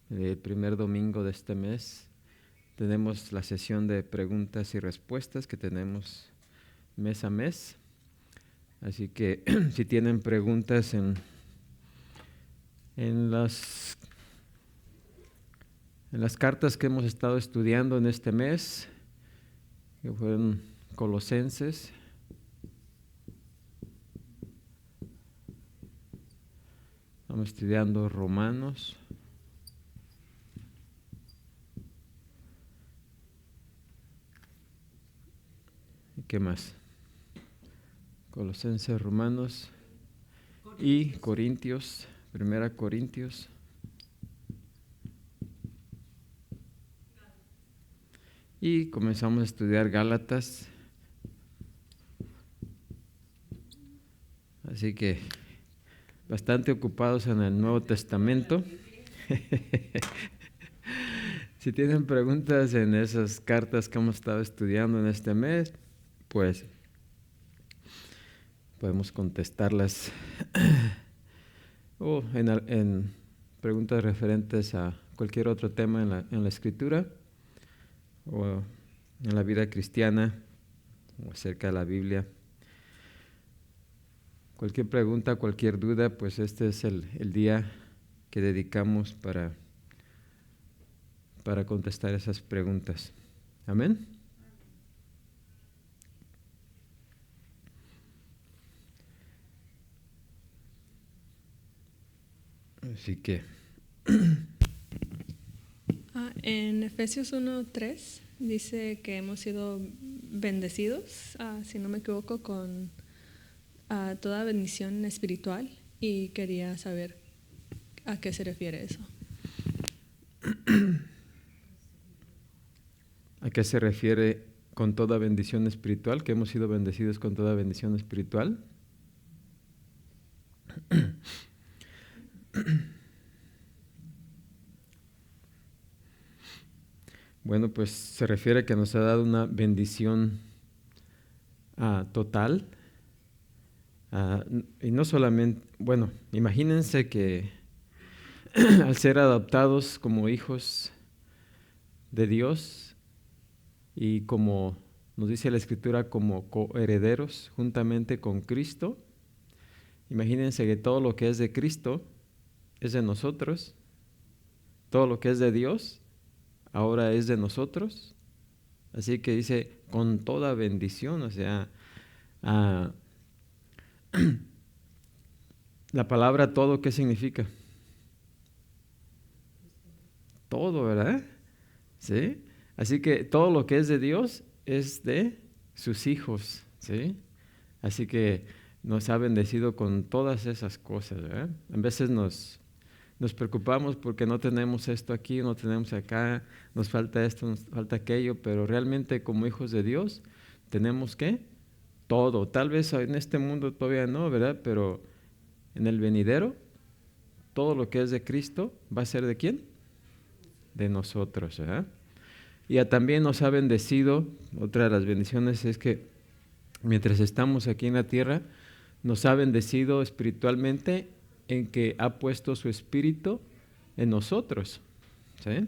El primer domingo de este mes tenemos la sesión de preguntas y respuestas que tenemos mes a mes. Así que si tienen preguntas en las cartas que hemos estado estudiando en este mes, que fueron Colosenses, estamos estudiando Romanos, ¿y qué más? Colosenses, Romanos y Corintios, Primera Corintios. Y comenzamos a estudiar Gálatas. Así que bastante ocupados en el Nuevo Testamento. Si tienen preguntas en esas cartas que hemos estado estudiando en este mes, pues podemos contestarlas o en preguntas referentes a cualquier otro tema en la Escritura o en la vida cristiana o acerca de la Biblia. Cualquier pregunta, cualquier duda, pues este es el día que dedicamos para contestar esas preguntas. Amén. Así que en Efesios 1:3 dice que hemos sido bendecidos, si no me equivoco, con toda bendición espiritual, y quería saber a qué se refiere eso. ¿A qué se refiere con toda bendición espiritual? ¿Que hemos sido bendecidos con toda bendición espiritual? Bueno, pues se refiere a que nos ha dado una bendición total. Y no solamente, bueno, imagínense que al ser adoptados como hijos de Dios y como nos dice la Escritura, como coherederos juntamente con Cristo, imagínense que todo lo que es de Cristo es de nosotros, todo lo que es de Dios ahora es de nosotros. Así que dice, con toda bendición, o sea, la palabra todo, ¿qué significa? Todo, ¿verdad? ¿Sí? Así que todo lo que es de Dios es de sus hijos, ¿sí? Así que nos ha bendecido con todas esas cosas, ¿verdad? A veces nos preocupamos porque no tenemos esto aquí, no tenemos acá, nos falta esto, nos falta aquello, pero realmente como hijos de Dios tenemos ¿qué? Todo. Tal vez en este mundo todavía no, ¿verdad? Pero en el venidero, todo lo que es de Cristo va a ser ¿de quién? De nosotros, ¿verdad? Y también nos ha bendecido, otra de las bendiciones es que mientras estamos aquí en la tierra, nos ha bendecido espiritualmente en que ha puesto su espíritu en nosotros. ¿Sí?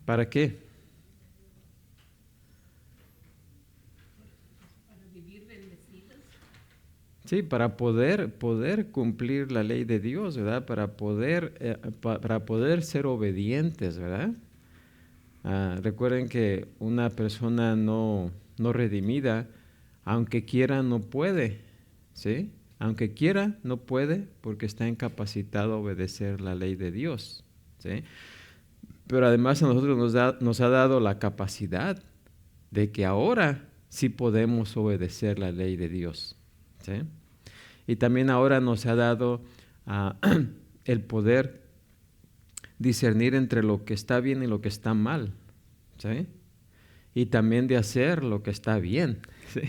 ¿Para qué? Para vivir bendecidos. Sí, para poder cumplir la ley de Dios, ¿verdad? Para poder ser obedientes, ¿verdad? Recuerden que una persona no redimida, aunque quiera, no puede, ¿sí? Aunque quiera, no puede porque está incapacitado a obedecer la ley de Dios, ¿sí? Pero además a nosotros nos ha dado la capacidad de que ahora sí podemos obedecer la ley de Dios, ¿sí? Y también ahora nos ha dado el poder discernir entre lo que está bien y lo que está mal, ¿sí? Y también de hacer lo que está bien, ¿sí?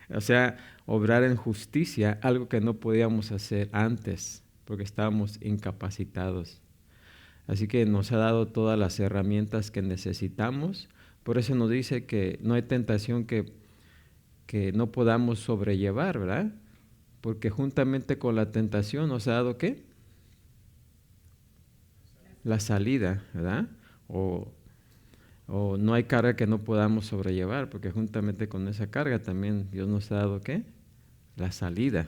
O sea, obrar en justicia, algo que no podíamos hacer antes, porque estábamos incapacitados. Así que nos ha dado todas las herramientas que necesitamos. Por eso nos dice que no hay tentación que no podamos sobrellevar, ¿verdad? Porque juntamente con la tentación nos ha dado ¿qué? la salida, ¿verdad? O no hay carga que no podamos sobrellevar, porque juntamente con esa carga también Dios nos ha dado, ¿qué? La salida.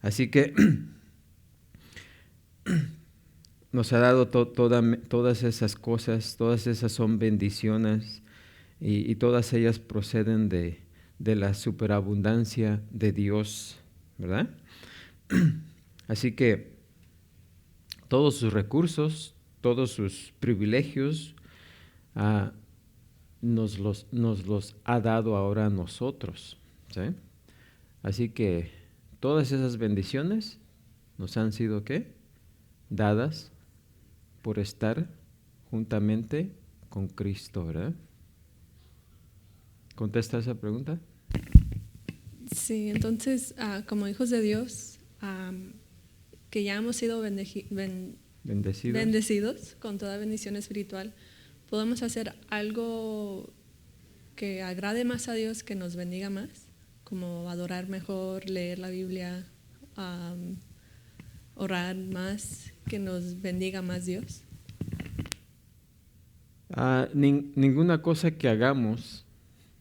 Así que nos ha dado todas esas cosas, todas esas son bendiciones y todas ellas proceden de la superabundancia de Dios, ¿verdad? Así que todos sus recursos, todos sus privilegios, nos los ha dado ahora a nosotros, ¿sí? Así que todas esas bendiciones nos han sido, ¿qué? Dadas por estar juntamente con Cristo, ¿verdad? ¿Contesta esa pregunta? Sí, entonces, como hijos de Dios, que ya hemos sido bendecidos con toda bendición espiritual, podemos hacer algo que agrade más a Dios, que nos bendiga más, como adorar mejor, leer la Biblia, orar más, que nos bendiga más Dios. Ninguna cosa que hagamos,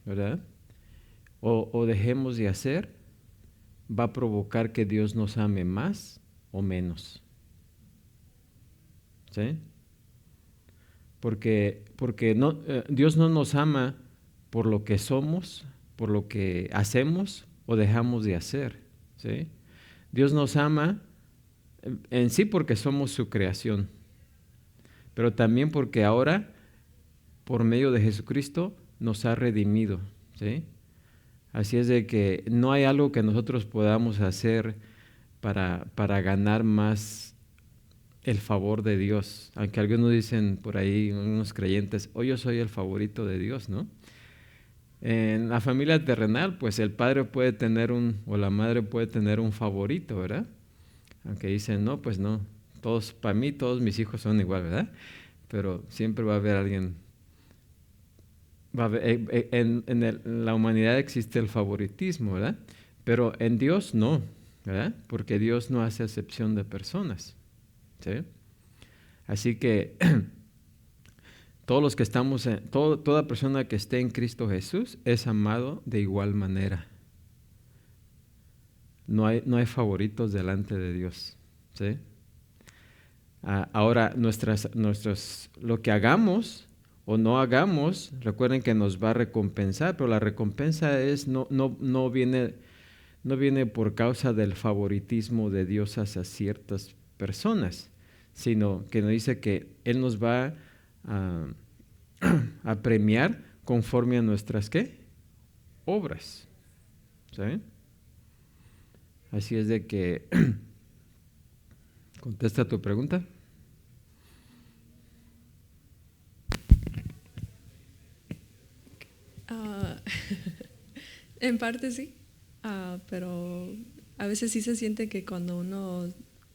¿verdad? O dejemos de hacer va a provocar que Dios nos ame más o menos, ¿sí? Porque no, Dios no nos ama por lo que somos, por lo que hacemos o dejamos de hacer, ¿sí? Dios nos ama en sí porque somos su creación, pero también porque ahora, por medio de Jesucristo, nos ha redimido, ¿sí? Así es de que no hay algo que nosotros podamos hacer para ganar más el favor de Dios. Aunque algunos dicen por ahí, unos creyentes, yo soy el favorito de Dios, ¿no? En la familia terrenal, pues el padre puede tener o la madre puede tener un favorito, ¿verdad? Aunque dicen, no, pues no, para mí todos mis hijos son igual, ¿verdad? Pero siempre va a haber alguien. En la humanidad existe el favoritismo, ¿verdad? Pero en Dios no, ¿verdad? Porque Dios no hace acepción de personas, ¿sí? Así que todos los que estamos, toda persona que esté en Cristo Jesús es amado de igual manera. No hay favoritos delante de Dios, ¿sí? Ahora, lo que hagamos o no hagamos, recuerden que nos va a recompensar, pero la recompensa no viene por causa del favoritismo de Dios hacia ciertas personas, sino que nos dice que Él nos va a premiar conforme a nuestras, ¿qué? Obras, ¿sí? Así es de que, ¿contesta tu pregunta? En parte sí, pero a veces sí se siente que cuando uno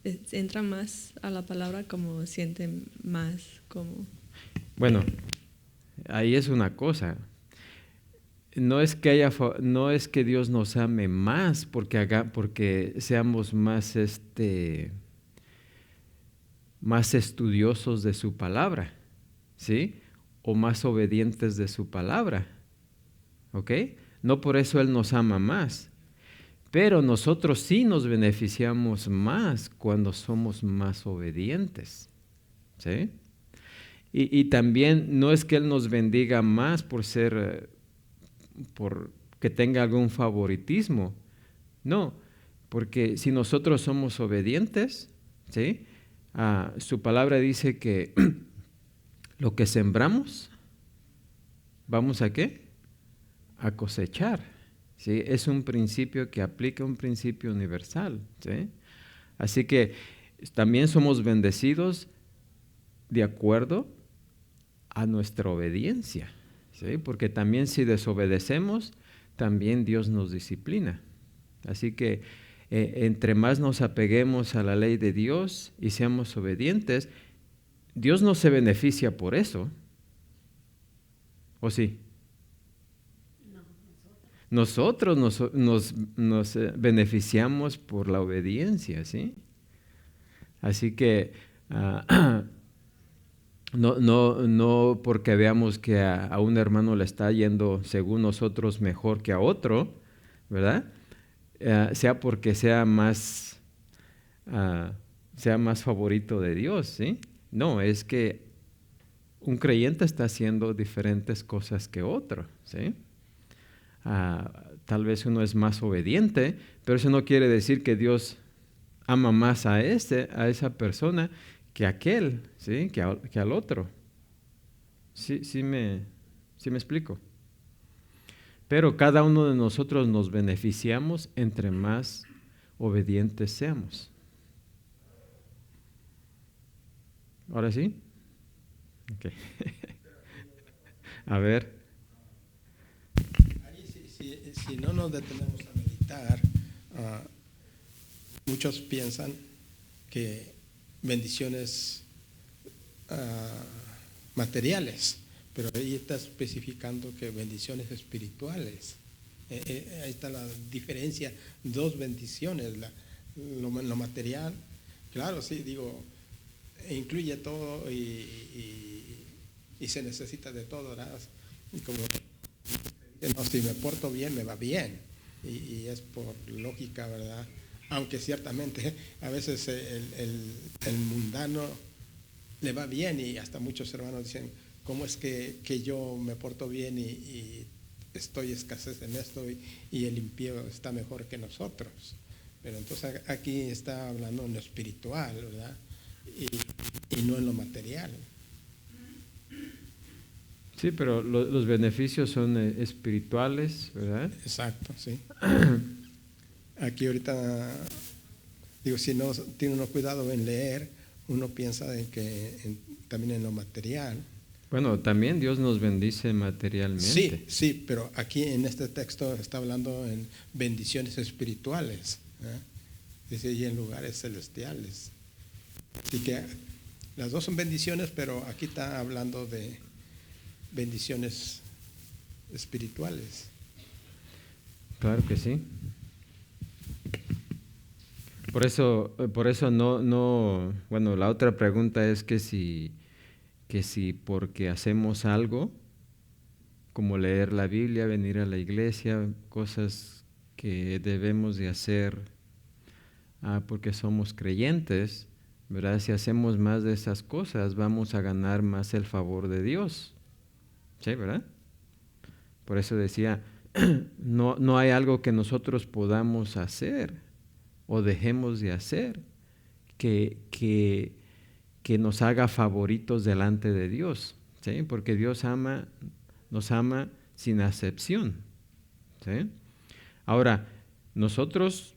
entra más a la palabra, como siente más como... Bueno, ahí es una cosa. No es que Dios nos ame más porque seamos más estudiosos de su palabra, ¿sí? O más obedientes de su palabra, ¿ok? No por eso Él nos ama más, pero nosotros sí nos beneficiamos más cuando somos más obedientes, ¿sí? Y también no es que Él nos bendiga más por que tenga algún favoritismo, no, porque si nosotros somos obedientes, ¿sí? Su palabra dice que lo que sembramos, ¿vamos a qué? A cosechar, ¿sí? Es un principio que aplica un principio universal, ¿sí? Así que también somos bendecidos de acuerdo a nuestra obediencia, ¿sí? Porque también si desobedecemos, también Dios nos disciplina. Así que entre más nos apeguemos a la ley de Dios y seamos obedientes, Dios no se beneficia por eso, ¿o sí? Nosotros nos beneficiamos por la obediencia, ¿sí? Así que no porque veamos que a un hermano le está yendo según nosotros mejor que a otro, ¿verdad? Sea porque sea más favorito de Dios, ¿sí? No, es que un creyente está haciendo diferentes cosas que otro, ¿sí? Tal vez uno es más obediente, pero eso no quiere decir que Dios ama más a esa persona que a aquel, ¿sí? Que al otro. Sí me explico. Pero cada uno de nosotros nos beneficiamos entre más obedientes seamos. ¿Ahora sí? Okay. A ver. Si no nos detenemos a meditar, muchos piensan que bendiciones materiales, pero ahí está especificando que bendiciones espirituales. Ahí está la diferencia, dos bendiciones, lo material, claro, sí, digo, incluye todo y se necesita de todo, ¿verdad? Como, no, si me porto bien, me va bien, y es por lógica, ¿verdad? Aunque ciertamente a veces el mundano le va bien y hasta muchos hermanos dicen, ¿cómo es que yo me porto bien y estoy escasez en esto y el impío está mejor que nosotros? Pero entonces aquí está hablando en lo espiritual, ¿verdad? Y no en lo material. Sí, pero los beneficios son espirituales, ¿verdad? Exacto, sí. Aquí ahorita, digo, si no tiene uno cuidado en leer, uno piensa también en lo material. Bueno, también Dios nos bendice materialmente. Sí, pero aquí en este texto está hablando en bendiciones espirituales, ¿eh? Dice, y en lugares celestiales. Así que las dos son bendiciones, pero aquí está hablando de bendiciones espirituales. Claro que sí. Por eso bueno, la otra pregunta es que si porque hacemos algo, como leer la Biblia, venir a la iglesia, cosas que debemos de hacer porque somos creyentes, ¿verdad? Si hacemos más de esas cosas, vamos a ganar más el favor de Dios. ¿Sí, verdad? Por eso decía, no hay algo que nosotros podamos hacer o dejemos de hacer que nos haga favoritos delante de Dios, ¿sí? Porque Dios nos ama sin acepción, ¿sí? Ahora, nosotros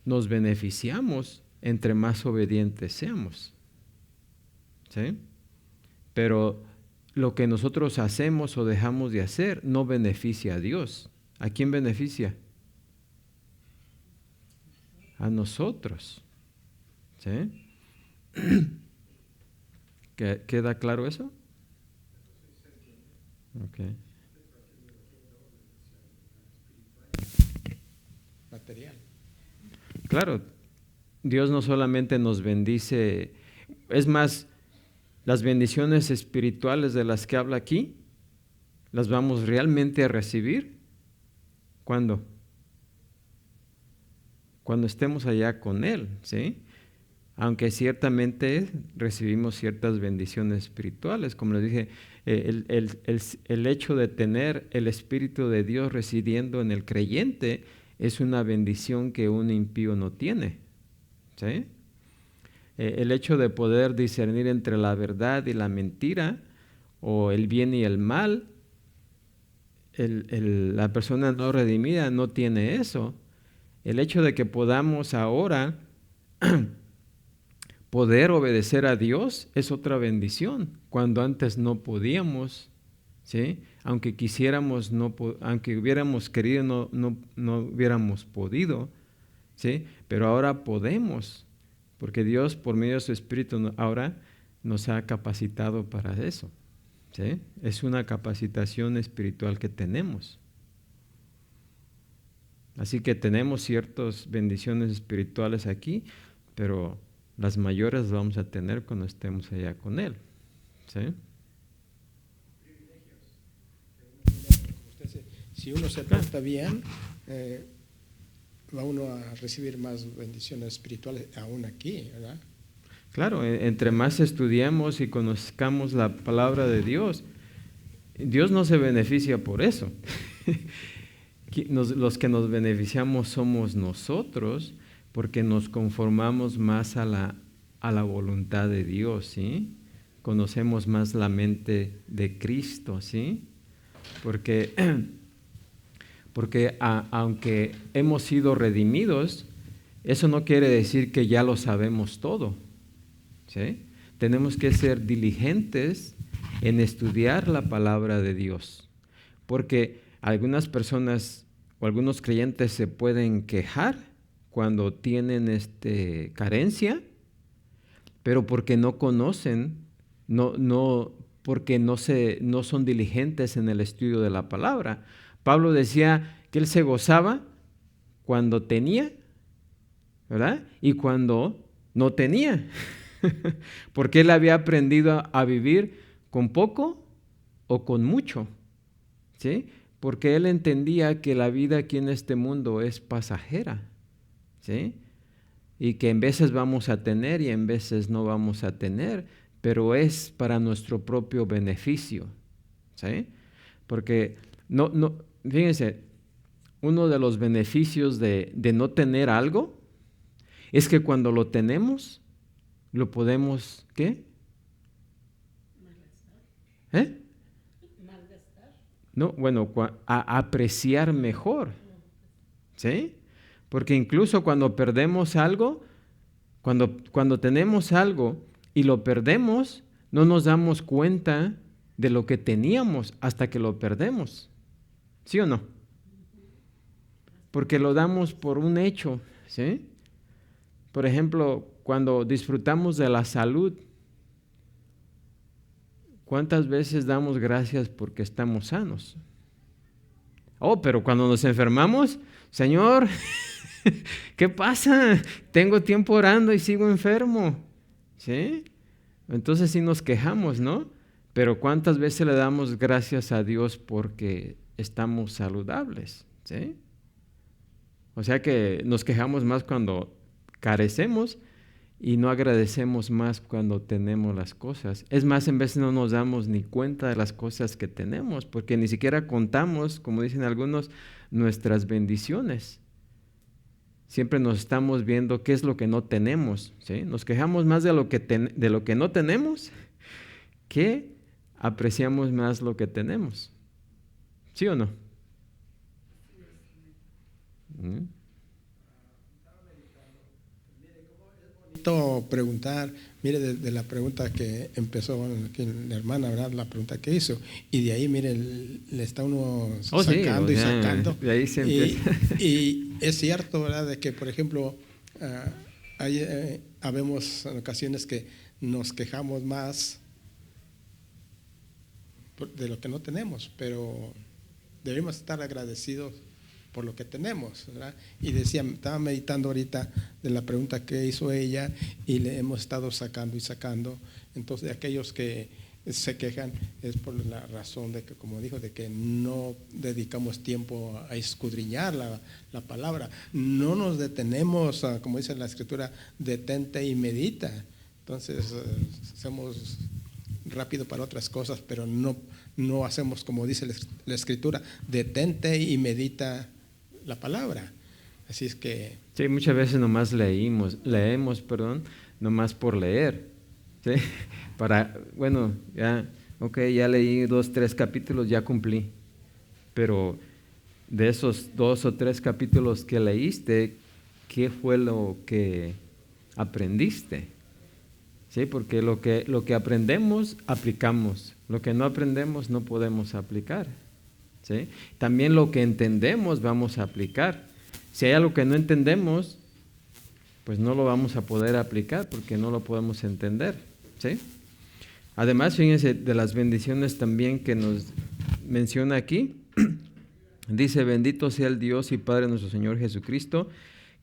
nos beneficiamos entre más obedientes seamos, ¿sí? Pero lo que nosotros hacemos o dejamos de hacer no beneficia a Dios. ¿A quién beneficia? A nosotros, ¿sí? ¿Queda claro eso? Okay. Material. Claro, Dios no solamente nos bendice, es más, las bendiciones espirituales de las que habla aquí, las vamos realmente a recibir. ¿Cuándo? Cuando estemos allá con Él, ¿sí? Aunque ciertamente recibimos ciertas bendiciones espirituales, como les dije, el hecho de tener el Espíritu de Dios residiendo en el creyente es una bendición que un impío no tiene, ¿sí? El hecho de poder discernir entre la verdad y la mentira, o el bien y el mal, la persona no redimida no tiene eso. El hecho de que podamos ahora poder obedecer a Dios es otra bendición, cuando antes no podíamos, ¿sí? Aunque quisiéramos, aunque hubiéramos querido, no hubiéramos podido, ¿sí? Pero ahora podemos, porque Dios por medio de su Espíritu ahora nos ha capacitado para eso, ¿sí? Es una capacitación espiritual que tenemos. Así que tenemos ciertas bendiciones espirituales aquí, pero las mayores las vamos a tener cuando estemos allá con Él, ¿Sí? Si uno se porta bien, va uno a recibir más bendiciones espirituales aún aquí, ¿verdad? Claro, entre más estudiamos y conozcamos la palabra de Dios, Dios no se beneficia por eso. Los que nos beneficiamos somos nosotros, porque nos conformamos más a la voluntad de Dios, ¿sí? Conocemos más la mente de Cristo, ¿sí? Porque aunque hemos sido redimidos, eso no quiere decir que ya lo sabemos todo, ¿sí? Tenemos que ser diligentes en estudiar la palabra de Dios, porque algunas personas o algunos creyentes se pueden quejar cuando tienen carencia, pero porque no conocen, porque no son diligentes en el estudio de la palabra. Pablo decía que él se gozaba cuando tenía, ¿verdad? Y cuando no tenía, porque él había aprendido a vivir con poco o con mucho, ¿sí? Porque él entendía que la vida aquí en este mundo es pasajera, ¿sí? Y que en veces vamos a tener y en veces no vamos a tener, pero es para nuestro propio beneficio, ¿sí? Porque fíjense, uno de los beneficios de no tener algo es que cuando lo tenemos, lo podemos, ¿qué? No, bueno, a apreciar mejor, ¿sí? Porque incluso cuando perdemos algo, cuando tenemos algo y lo perdemos, no nos damos cuenta de lo que teníamos hasta que lo perdemos, ¿sí o no? Porque lo damos por un hecho, ¿sí? Por ejemplo, cuando disfrutamos de la salud, ¿cuántas veces damos gracias porque estamos sanos? Oh, pero cuando nos enfermamos, Señor, ¿qué pasa? Tengo tiempo orando y sigo enfermo, ¿sí? Entonces sí nos quejamos, ¿no? Pero ¿cuántas veces le damos gracias a Dios porque estamos saludables, ¿sí? O sea que nos quejamos más cuando carecemos y no agradecemos más cuando tenemos las cosas. Es más, en veces no nos damos ni cuenta de las cosas que tenemos, porque ni siquiera contamos, como dicen algunos, nuestras bendiciones. Siempre nos estamos viendo qué es lo que no tenemos, ¿sí? Nos quejamos más de lo que no tenemos que apreciamos más lo que tenemos. ¿Sí o no? Preguntar, mire, de la pregunta que empezó aquí la hermana, ¿verdad? La pregunta que hizo, y de ahí, mire, le está uno sacando y sacando. De ahí se empieza. Y es cierto, ¿verdad? De que, por ejemplo, habemos ocasiones que nos quejamos más de lo que no tenemos, pero debemos estar agradecidos por lo que tenemos, ¿verdad? Y estaba meditando ahorita de la pregunta que hizo ella y le hemos estado sacando y sacando. Entonces, aquellos que se quejan es por la razón de que, como dijo, de que no dedicamos tiempo a escudriñar la palabra. No nos detenemos, como dice la Escritura, detente y medita. Entonces, hacemos rápido para otras cosas, pero no hacemos como dice la Escritura, detente y medita la palabra. Así es que... Sí, muchas veces nomás leemos, nomás por leer, ¿sí? Ya leí 2, 3 capítulos, ya cumplí. Pero de esos 2 o 3 capítulos que leíste, ¿qué fue lo que aprendiste? ¿Sí? Porque lo que aprendemos, aplicamos. Lo que no aprendemos, no podemos aplicar. ¿Sí? También lo que entendemos vamos a aplicar. Si hay algo que no entendemos, pues no lo vamos a poder aplicar porque no lo podemos entender, ¿sí? Además, fíjense de las bendiciones también que nos menciona aquí. Dice, bendito sea el Dios y Padre de nuestro Señor Jesucristo,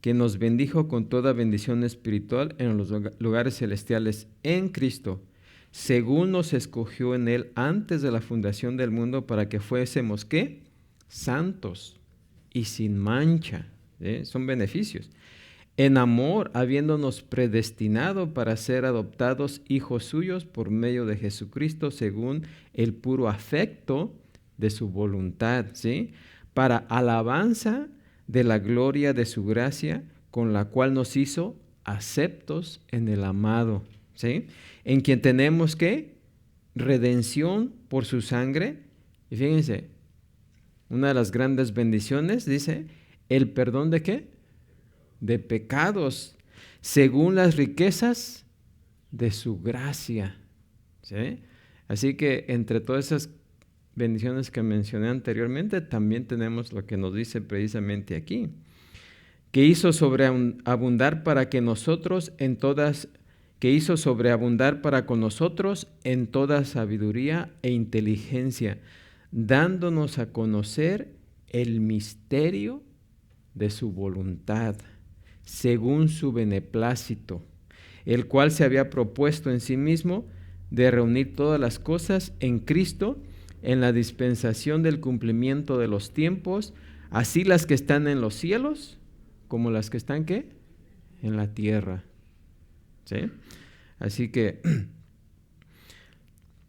que nos bendijo con toda bendición espiritual en los lugares celestiales en Cristo, según nos escogió en Él antes de la fundación del mundo para que fuésemos, ¿qué? Santos y sin mancha. Son beneficios. En amor, habiéndonos predestinado para ser adoptados hijos suyos por medio de Jesucristo, según el puro afecto de su voluntad, ¿sí? Para alabanza de la gloria de su gracia, con la cual nos hizo aceptos en el amado, ¿sí? En quien tenemos, ¿qué? Redención por su sangre. Y fíjense, una de las grandes bendiciones, dice, el perdón de ¿qué? De pecados, según las riquezas de su gracia, ¿sí? Así que entre todas esas bendiciones que mencioné anteriormente, también tenemos lo que nos dice precisamente aquí, que hizo sobreabundar para que nosotros en todas, que hizo sobreabundar para con nosotros en toda sabiduría e inteligencia, dándonos a conocer el misterio de su voluntad, según su beneplácito, el cual se había propuesto en sí mismo de reunir todas las cosas en Cristo, en la dispensación del cumplimiento de los tiempos, así las que están en los cielos, como las que están, ¿qué? En la tierra. ¿Sí? Así que,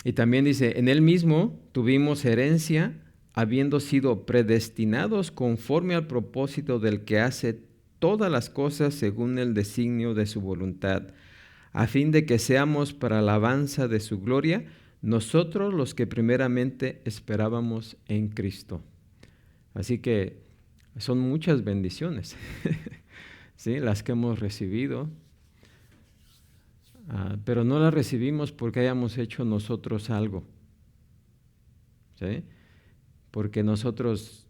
y también dice, en él mismo tuvimos herencia, habiendo sido predestinados conforme al propósito del que hace todas las cosas según el designio de su voluntad, a fin de que seamos para alabanza de su gloria, nosotros los que primeramente esperábamos en Cristo. Así que son muchas bendiciones, ¿sí? Las que hemos recibido, pero no las recibimos porque hayamos hecho nosotros algo, ¿sí? Porque nosotros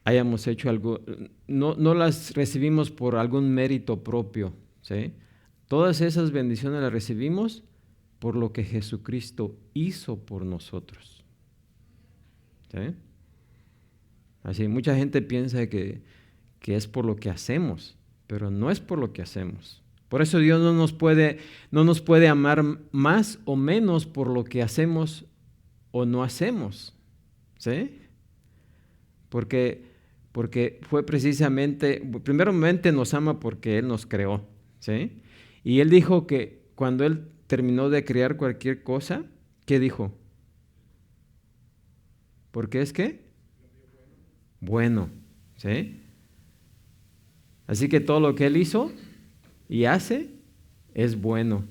hayamos hecho algo, no las recibimos por algún mérito propio, ¿sí? Todas esas bendiciones las recibimos por lo que Jesucristo hizo por nosotros, ¿sí? Así, mucha gente piensa que es por lo que hacemos, pero no es por lo que hacemos. Por eso Dios no nos puede amar más o menos por lo que hacemos o no hacemos, ¿sí? Porque fue precisamente, primeramente nos ama porque Él nos creó, ¿sí? Y Él dijo que cuando Él terminó de crear cualquier cosa, ¿qué dijo? ¿Porque es qué? Bueno, ¿sí? Así que todo lo que Él hizo y hace es bueno.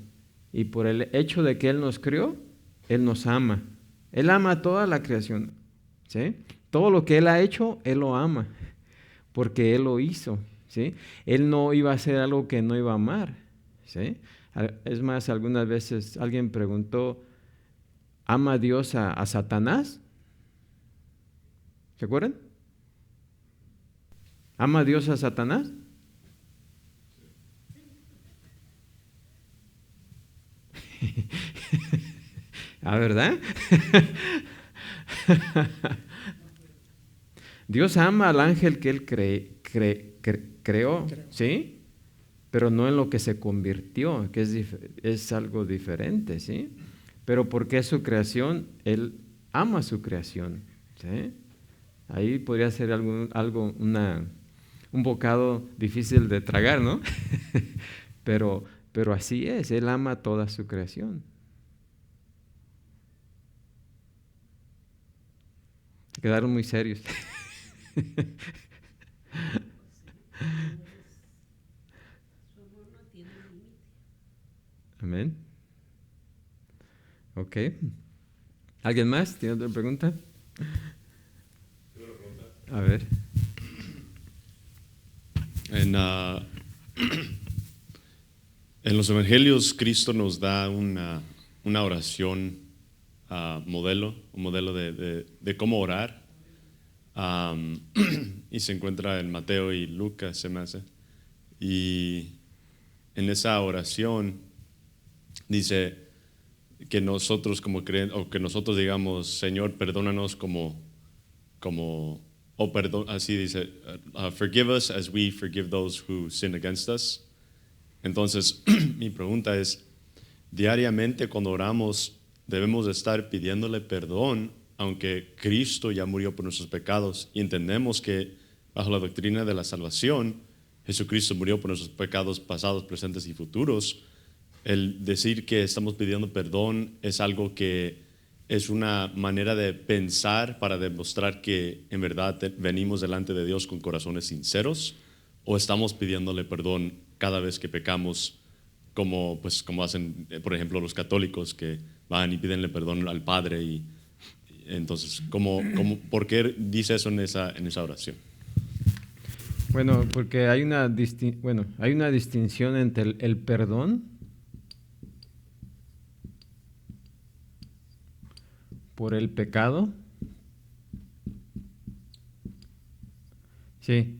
Y por el hecho de que Él nos creó, Él nos ama. Él ama a toda la creación, ¿sí? Todo lo que Él ha hecho, Él lo ama, porque Él lo hizo, ¿sí? Él no iba a hacer algo que no iba a amar, ¿sí? Es más, algunas veces alguien preguntó, ¿ama Dios a Satanás? ¿Se acuerdan? ¿Ama Dios a Satanás? ¿Verdad? Dios ama al ángel que Él creó, ¿sí? Pero no en lo que se convirtió, que es algo diferente, ¿sí? Pero porque es su creación, Él ama su creación, ¿sí? Ahí podría ser un bocado difícil de tragar, ¿no? pero así es, Él ama toda su creación. Quedaron muy serios. Amén. Ok. ¿Alguien más? ¿Tiene otra pregunta? A ver. En los evangelios, Cristo nos da una oración modelo, un modelo de cómo orar. Y se encuentra en Mateo y Lucas, se me hace. Y en esa oración dice que nosotros como creen, o que nosotros digamos, Señor, perdónanos así dice, forgive us as we forgive those who sin against us. Entonces, mi pregunta es, diariamente cuando oramos debemos de estar pidiéndole perdón, aunque Cristo ya murió por nuestros pecados y entendemos que bajo la doctrina de la salvación, Jesucristo murió por nuestros pecados pasados, presentes y futuros. El decir que estamos pidiendo perdón es algo que es una manera de pensar para demostrar que en verdad venimos delante de Dios con corazones sinceros, o estamos pidiéndole perdón cada vez que pecamos, como hacen, por ejemplo, los católicos que van y pídenle perdón al Padre. Y entonces, ¿por qué dice eso en esa oración? Bueno, porque hay una distinción entre el perdón por el pecado. Sí,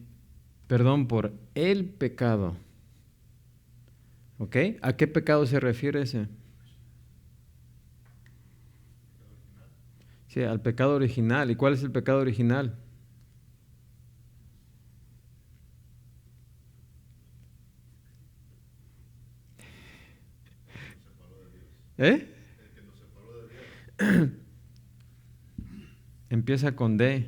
perdón por el pecado. ¿Ok? ¿A qué pecado se refiere ese? Sí, al pecado original. ¿Y cuál es el pecado original? ¿Eh? Empieza con D.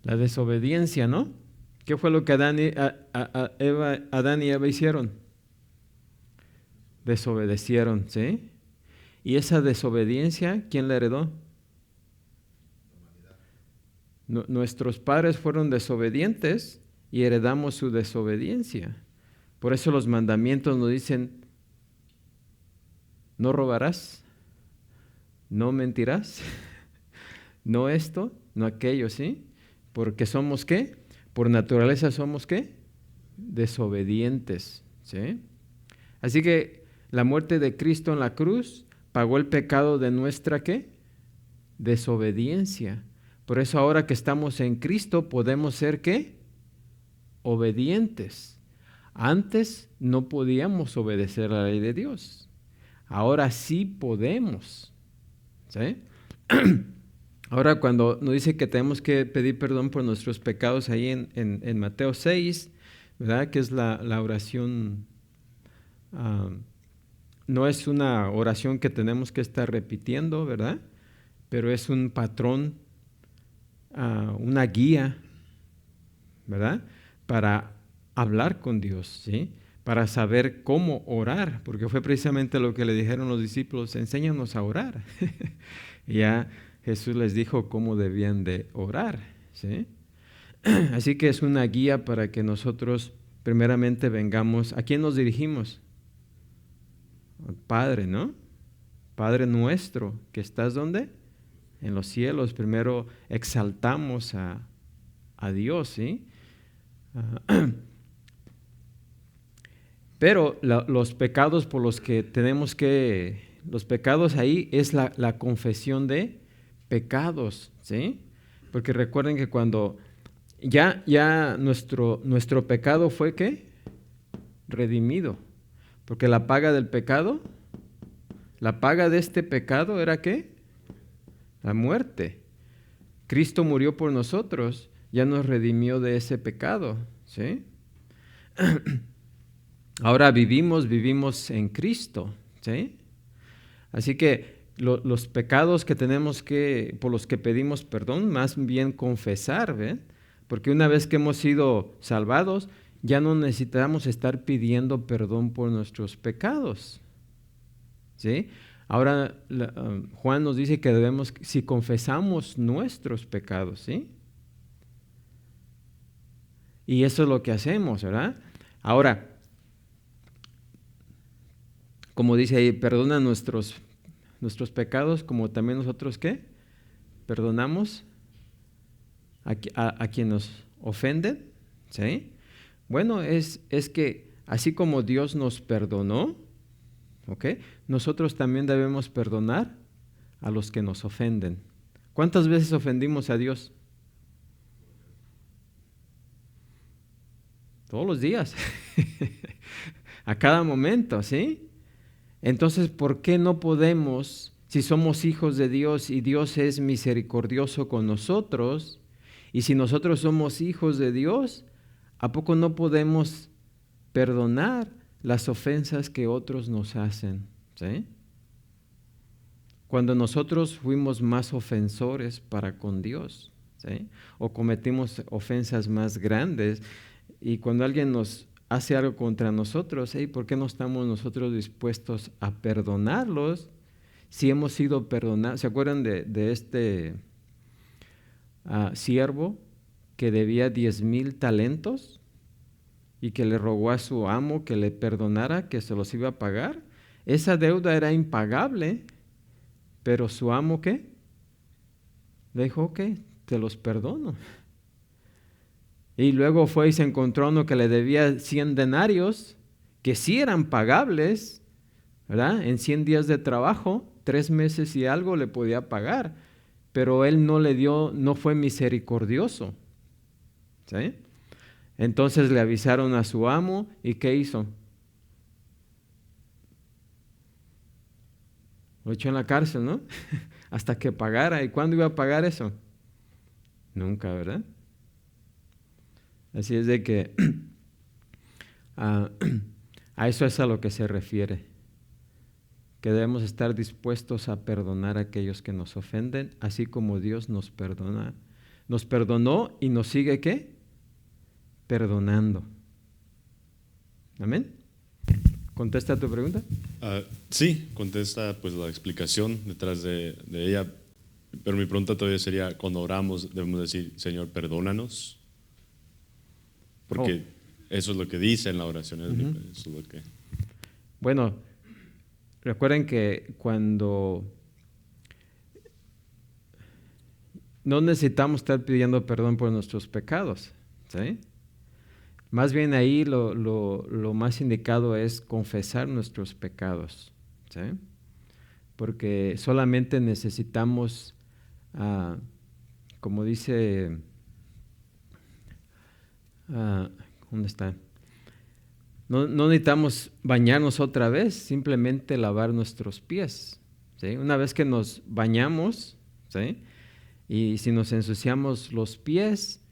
La desobediencia, ¿no? ¿Qué fue lo que Adán y Eva hicieron? Desobedecieron, ¿sí? Y esa desobediencia, ¿quién la heredó? Nuestros padres fueron desobedientes y heredamos su desobediencia. Por eso los mandamientos nos dicen: no robarás, no mentirás, no esto, no aquello, ¿sí? Porque somos ¿qué? Por naturaleza somos ¿qué? Desobedientes, ¿sí? Así que la muerte de Cristo en la cruz pagó el pecado de nuestra ¿qué? Desobediencia. Por eso ahora que estamos en Cristo podemos ser ¿qué? Obedientes. Antes no podíamos obedecer a la ley de Dios. Ahora sí podemos, ¿sí? Ahora cuando nos dice que tenemos que pedir perdón por nuestros pecados ahí en Mateo 6, ¿verdad? Que es la oración, no es una oración que tenemos que estar repitiendo, ¿verdad? Pero es un patrón, una guía, ¿verdad? Para hablar con Dios, ¿sí? Para saber cómo orar, porque fue precisamente lo que le dijeron los discípulos: enséñanos a orar. Y ya Jesús les dijo cómo debían de orar, ¿sí? Así que es una guía para que nosotros primeramente vengamos. ¿A quién nos dirigimos? Al Padre, ¿no? Padre nuestro, que estás ¿dónde? En los cielos. Primero exaltamos a Dios, ¿sí? Pero los pecados por los que tenemos que, los pecados ahí es la confesión de pecados, ¿sí? Porque recuerden que cuando ya nuestro pecado fue ¿qué? Redimido. Porque la paga del pecado, la paga de este pecado era ¿qué? La muerte. Cristo murió por nosotros, ya nos redimió de ese pecado, ¿sí? Ahora vivimos en Cristo, ¿sí? Así que los pecados que tenemos por los que pedimos perdón, más bien confesar, ¿ven? Porque una vez que hemos sido salvados, ya no necesitamos estar pidiendo perdón por nuestros pecados, ¿sí? Ahora Juan nos dice que debemos, si confesamos nuestros pecados, ¿sí? Y eso es lo que hacemos, ¿verdad? Ahora, como dice ahí, perdona nuestros pecados, como también nosotros, ¿qué? Perdonamos a quien nos ofenden, ¿sí? Bueno, es que así como Dios nos perdonó, ¿ok? Nosotros también debemos perdonar a los que nos ofenden. ¿Cuántas veces ofendimos a Dios? Todos los días, a cada momento, ¿sí? Entonces, ¿por qué no podemos, si somos hijos de Dios y Dios es misericordioso con nosotros, y si nosotros somos hijos de Dios, ¿a poco no podemos perdonar las ofensas que otros nos hacen? ¿Sí? Cuando nosotros fuimos más ofensores para con Dios, ¿sí? O cometimos ofensas más grandes, y cuando alguien nos hace algo contra nosotros, ¿sí? ¿Por qué no estamos nosotros dispuestos a perdonarlos si hemos sido perdonados? ¿Se acuerdan de este siervo que debía 10,000 talentos y que le rogó a su amo que le perdonara, que se los iba a pagar? Esa deuda era impagable, pero su amo, ¿qué? Le dijo, ok, te los perdono. Y luego fue y se encontró uno que le debía 100 denarios, que sí eran pagables, ¿verdad? En 100 días de trabajo, 3 meses y algo le podía pagar, pero él no le dio, no fue misericordioso, ¿sí? Entonces le avisaron a su amo, ¿y qué hizo? Lo echó en la cárcel, ¿no? Hasta que pagara. ¿Y cuándo iba a pagar eso? Nunca, ¿verdad? Así es de que a eso es a lo que se refiere, que debemos estar dispuestos a perdonar a aquellos que nos ofenden, así como Dios nos perdona. Nos perdonó y nos sigue, ¿qué? Perdonando. ¿Amén? ¿Contesta tu pregunta? Sí, contesta pues la explicación detrás de ella, pero mi pregunta todavía sería, cuando oramos debemos decir, Señor, perdónanos, porque eso es lo que dice en la oración. Eso es lo que... Bueno, recuerden que cuando no necesitamos estar pidiendo perdón por nuestros pecados, ¿sí? Más bien ahí lo más indicado es confesar nuestros pecados, ¿sí? Porque solamente necesitamos, como dice, ¿dónde está? No necesitamos bañarnos otra vez, simplemente lavar nuestros pies, ¿sí? Una vez que nos bañamos, ¿sí? Y si nos ensuciamos los pies,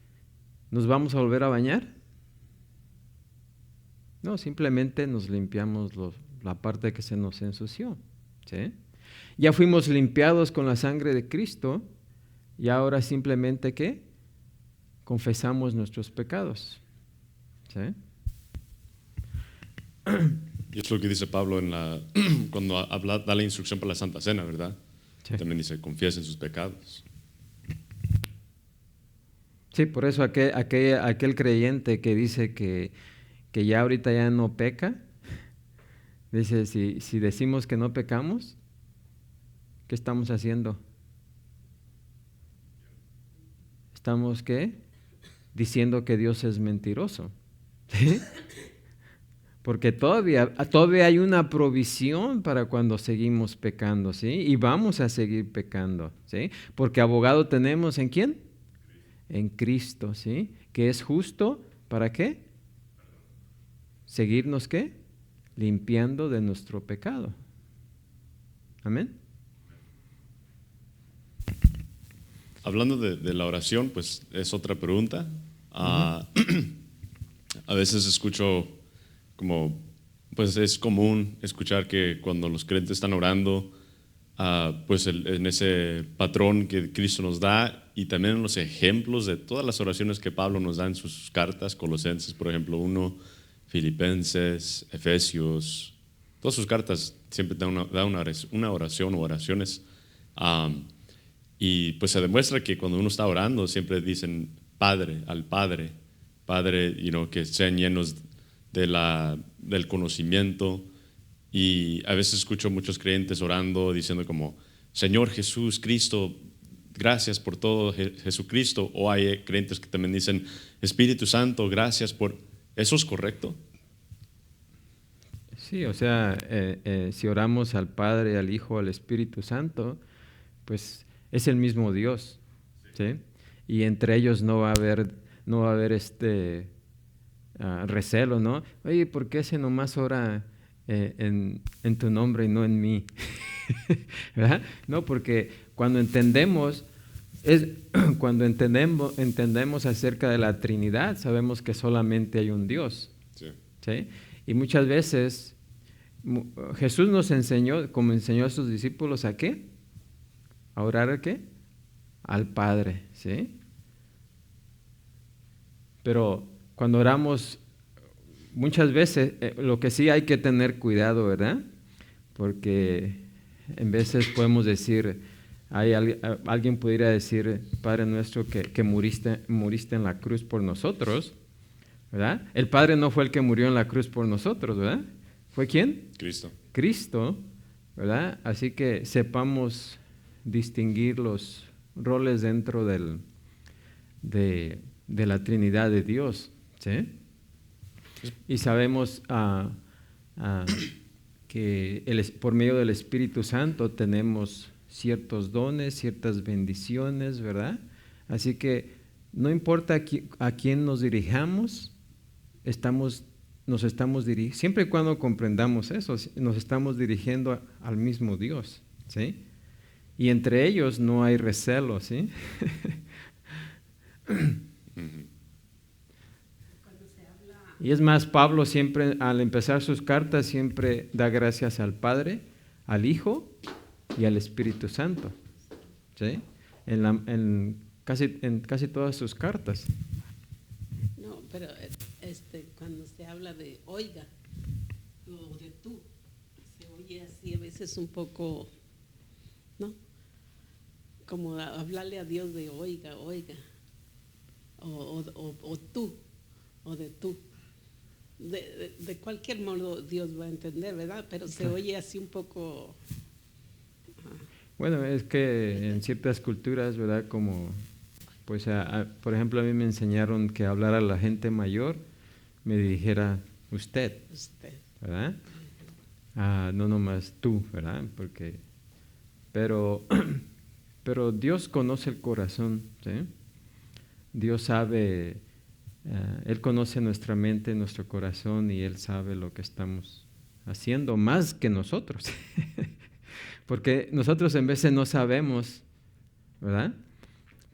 ¿nos vamos a volver a bañar? No, simplemente nos limpiamos la parte que se nos ensució, ¿sí? Ya fuimos limpiados con la sangre de Cristo y ahora simplemente, ¿qué? Confesamos nuestros pecados, ¿sí? Y es lo que dice Pablo cuando da la instrucción para la Santa Cena, ¿verdad? Sí. También dice, confiesen sus pecados. Sí, por eso aquel creyente que dice que ya ahorita ya no peca, dice, si decimos que no pecamos, ¿qué estamos haciendo? ¿Estamos qué? Diciendo que Dios es mentiroso. ¿Sí? Porque todavía hay una provisión para cuando seguimos pecando, ¿sí? Y vamos a seguir pecando, ¿sí? Porque abogado tenemos ¿en quién? En Cristo, ¿sí? Que es justo, ¿para qué? Seguirnos, ¿qué? Limpiando de nuestro pecado. Amén. Hablando de la oración, pues es otra pregunta. A veces escucho como, pues es común escuchar que cuando los creyentes están orando, pues en ese patrón que Cristo nos da y también en los ejemplos de todas las oraciones que Pablo nos da en sus cartas, Colosenses, por ejemplo, 1, Filipenses, Efesios, todas sus cartas siempre da una oración o oraciones. Y pues se demuestra que cuando uno está orando siempre dicen Padre, al Padre, que sean llenos del conocimiento. Y a veces escucho muchos creyentes orando diciendo como Señor Jesús, Cristo, gracias por todo, Jesucristo. O hay creyentes que también dicen Espíritu Santo, gracias por... ¿Eso es correcto? Sí, o sea, si oramos al Padre, al Hijo, al Espíritu Santo, pues es el mismo Dios, ¿sí? Y entre ellos no va a haber recelo, ¿no? Oye, ¿por qué ese nomás ora en tu nombre y no en mí. ¿Verdad? No, porque cuando entendemos acerca de la Trinidad, sabemos que solamente hay un Dios. Sí. ¿Sí? Y muchas veces Jesús nos enseñó, como enseñó a sus discípulos, ¿a qué? ¿A orar a qué? Al Padre, ¿sí? Pero cuando oramos, muchas veces, lo que sí hay que tener cuidado, ¿verdad? Porque en veces podemos decir, alguien pudiera decir, Padre nuestro, que muriste en la cruz por nosotros, ¿verdad? El Padre no fue el que murió en la cruz por nosotros, ¿verdad? ¿Fue quién? Cristo. Cristo, ¿verdad? Así que sepamos distinguir los roles dentro de la Trinidad de Dios, ¿sí? Y sabemos que por medio del Espíritu Santo tenemos ciertos dones, ciertas bendiciones, ¿verdad? Así que no importa a quién nos dirijamos, siempre y cuando comprendamos eso, nos estamos dirigiendo al mismo Dios, ¿sí? Y entre ellos no hay recelo, ¿sí? Y es más, Pablo siempre, al empezar sus cartas, siempre da gracias al Padre, al Hijo y al Espíritu Santo, ¿sí? En casi todas sus cartas. No, pero cuando se habla de oiga o de tú, se oye así a veces un poco, ¿no? Como hablarle a Dios de oiga, o tú, o de tú. De cualquier modo Dios va a entender, ¿verdad? Pero se oye así un poco... Bueno, es que en ciertas culturas, ¿verdad? Como, pues, por ejemplo, a mí me enseñaron que hablar a la gente mayor me dijera usted, ¿verdad? No nomás tú, ¿verdad? Pero Dios conoce el corazón, ¿sí? Dios sabe, Él conoce nuestra mente, nuestro corazón, y Él sabe lo que estamos haciendo más que nosotros. Porque nosotros en veces no sabemos, ¿verdad?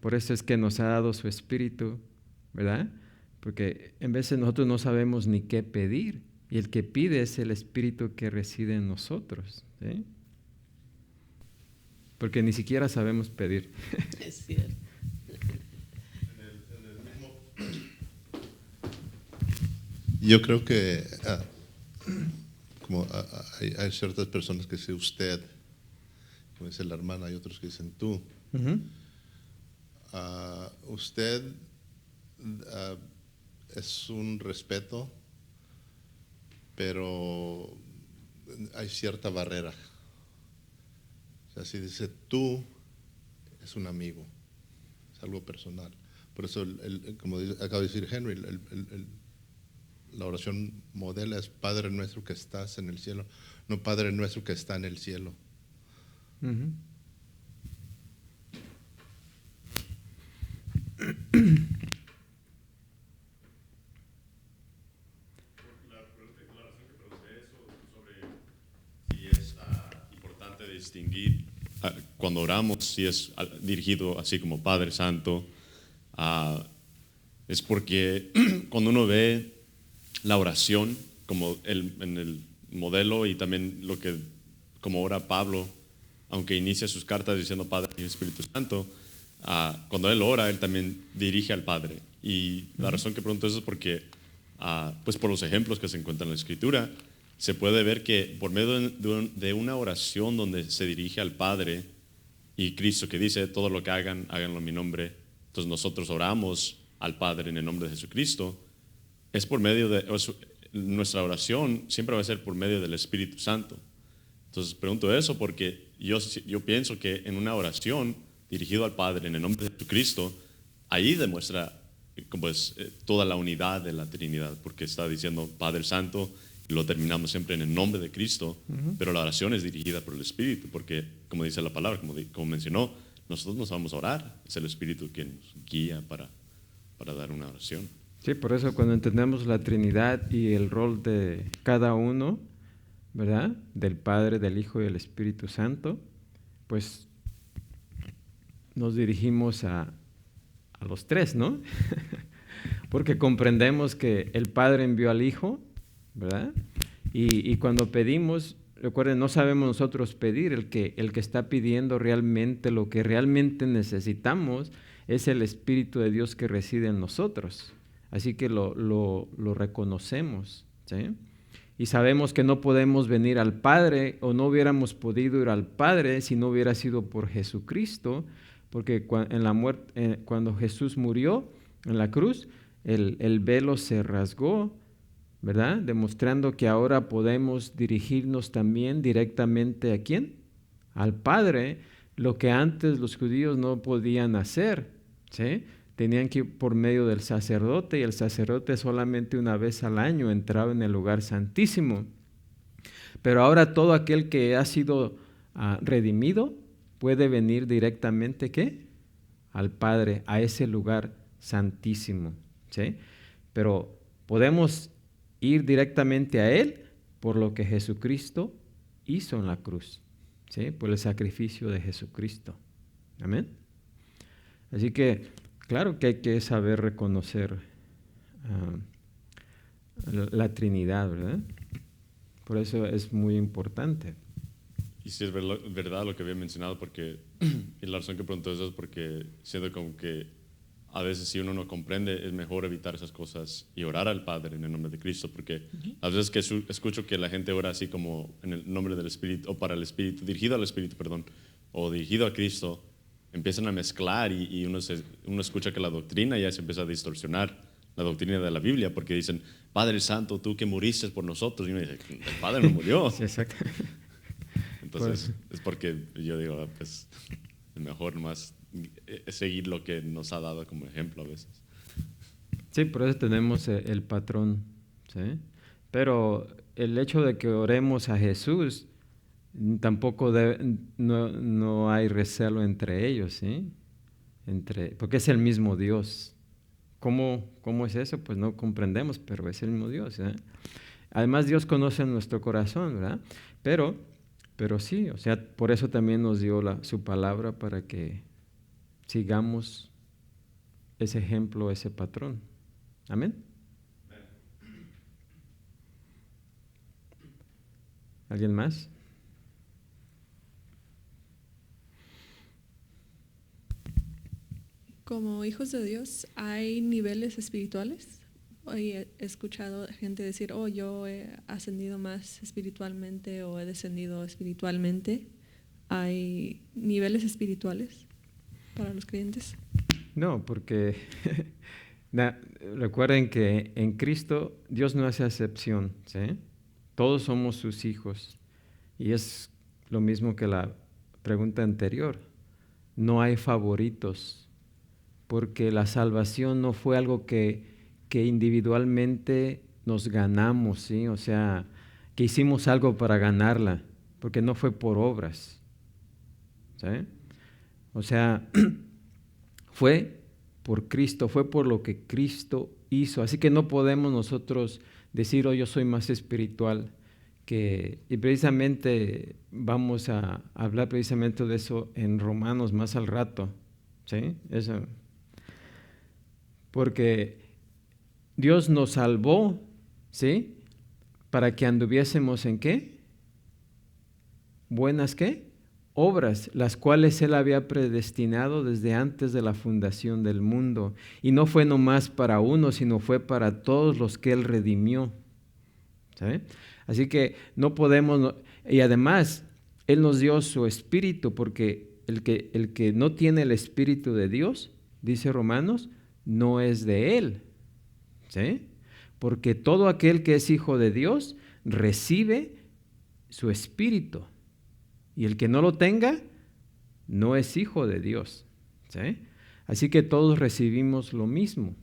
Por eso es que nos ha dado su Espíritu, ¿verdad? Porque en veces nosotros no sabemos ni qué pedir, y el que pide es el Espíritu que reside en nosotros, ¿sí? Porque ni siquiera sabemos pedir. Es cierto. Yo creo que hay ciertas personas que dicen usted, como dice la hermana, hay otros que dicen tú. Uh-huh. Usted es un respeto, pero hay cierta barrera. O sea, si dice tú, es un amigo, es algo personal. Por eso, como acaba de decir Henry, la oración modelo es Padre nuestro que estás en el cielo, no Padre nuestro que está en el cielo. Uh-huh. Si es importante distinguir cuando oramos, si es dirigido así como Padre Santo, es porque cuando uno ve la oración como en el modelo y también lo que como ora Pablo, aunque inicia sus cartas diciendo Padre y Espíritu Santo, cuando él ora, él también dirige al Padre. Y la razón que pregunto eso es porque, pues por los ejemplos que se encuentran en la Escritura, se puede ver que por medio de una oración donde se dirige al Padre y Cristo que dice, todo lo que hagan, háganlo en mi nombre, entonces nosotros oramos al Padre en el nombre de Jesucristo, es por medio de, nuestra oración siempre va a ser por medio del Espíritu Santo. Entonces pregunto eso porque yo pienso que en una oración dirigido al Padre en el nombre de Jesucristo, ahí demuestra pues, toda la unidad de la Trinidad, porque está diciendo Padre Santo, y lo terminamos siempre en el nombre de Cristo, uh-huh. Pero la oración es dirigida por el Espíritu, porque como dice la palabra, como mencionó, nosotros nos vamos a orar, es el Espíritu quien nos guía para dar una oración. Sí, por eso cuando entendemos la Trinidad y el rol de cada uno, ¿verdad? Del Padre, del Hijo y del Espíritu Santo, pues nos dirigimos a los tres, ¿no? Porque comprendemos que el Padre envió al Hijo, ¿verdad? Y cuando pedimos, recuerden, no sabemos nosotros pedir, el que está pidiendo realmente lo que realmente necesitamos es el Espíritu de Dios que reside en nosotros. Así que lo reconocemos, ¿sí? Y sabemos que no podemos venir al Padre, o no hubiéramos podido ir al Padre si no hubiera sido por Jesucristo, porque cuando Jesús murió en la cruz, el velo se rasgó, ¿verdad? Demostrando que ahora podemos dirigirnos también directamente ¿a quién? Al Padre, lo que antes los judíos no podían hacer, ¿sí? Tenían que ir por medio del sacerdote, y el sacerdote solamente una vez al año entraba en el lugar santísimo. Pero ahora todo aquel que ha sido redimido puede venir directamente ¿qué? Al Padre, a ese lugar santísimo, ¿sí? Pero podemos ir directamente a Él por lo que Jesucristo hizo en la cruz, ¿sí? Por el sacrificio de Jesucristo. Amén. Así que, claro que hay que saber reconocer la Trinidad, ¿verdad? Por eso es muy importante. Y si es verdad lo que había mencionado, porque, y la razón que pregunto eso es porque siento como que a veces si uno no comprende es mejor evitar esas cosas y orar al Padre en el nombre de Cristo, porque a veces que escucho que la gente ora así como en el nombre del Espíritu, o para el Espíritu, dirigido al Espíritu, perdón, o dirigido a Cristo, empiezan a mezclar y uno escucha que la doctrina ya se empieza a distorsionar, la doctrina de la Biblia, porque dicen, Padre Santo, tú que muriste por nosotros, y uno dice, el Padre no murió. Sí, exacto. Entonces, es porque yo digo, pues, es mejor más seguir lo que nos ha dado como ejemplo a veces. Sí, por eso tenemos el patrón, ¿sí? Pero el hecho de que oremos a Jesús, tampoco no hay recelo entre ellos, ¿sí? Porque es el mismo Dios. ¿Cómo es eso? Pues no comprendemos, pero es el mismo Dios, ¿eh? Además, Dios conoce nuestro corazón, ¿verdad? Pero sí, o sea, por eso también nos dio su palabra para que sigamos ese ejemplo, ese patrón. Amén. ¿Alguien más? Como hijos de Dios, ¿hay niveles espirituales? Hoy he escuchado gente decir, yo he ascendido más espiritualmente o he descendido espiritualmente. ¿Hay niveles espirituales para los creyentes? No, porque recuerden que en Cristo Dios no hace excepción, ¿sí? Todos somos sus hijos. Y es lo mismo que la pregunta anterior. No hay favoritos, porque la salvación no fue algo que individualmente nos ganamos, ¿sí? O sea, que hicimos algo para ganarla, porque no fue por obras, ¿sí? O sea, fue por Cristo, fue por lo que Cristo hizo. Así que no podemos nosotros decir, yo soy más espiritual y precisamente vamos a hablar precisamente de eso en Romanos más al rato, ¿sí? Eso. Porque Dios nos salvó, ¿sí? Para que anduviésemos en ¿qué? Buenas ¿qué? Obras, las cuales Él había predestinado desde antes de la fundación del mundo. Y no fue nomás para uno, sino fue para todos los que Él redimió. ¿Sí? Así que no podemos, y además Él nos dio su Espíritu, porque el que no tiene el Espíritu de Dios, dice Romanos, no es de Él. ¿Sí? Porque todo aquel que es hijo de Dios recibe su Espíritu. Y el que no lo tenga, no es hijo de Dios, ¿sí? Así que todos recibimos lo mismo.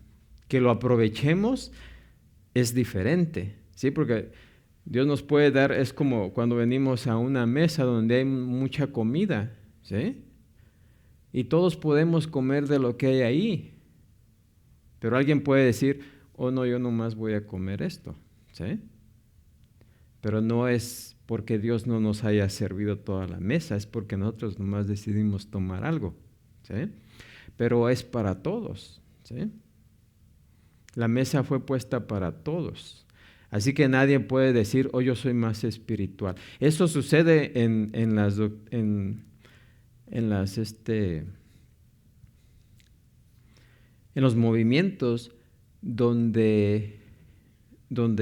Que lo aprovechemos es diferente, ¿sí? Porque Dios nos puede dar, es como cuando venimos a una mesa donde hay mucha comida, ¿sí? Y todos podemos comer de lo que hay ahí. Pero alguien puede decir, no, yo nomás voy a comer esto, ¿sí? Pero no es porque Dios no nos haya servido toda la mesa, es porque nosotros nomás decidimos tomar algo, ¿sí? Pero es para todos, ¿sí? La mesa fue puesta para todos. Así que nadie puede decir, oh, yo soy más espiritual. Eso sucede en los movimientos donde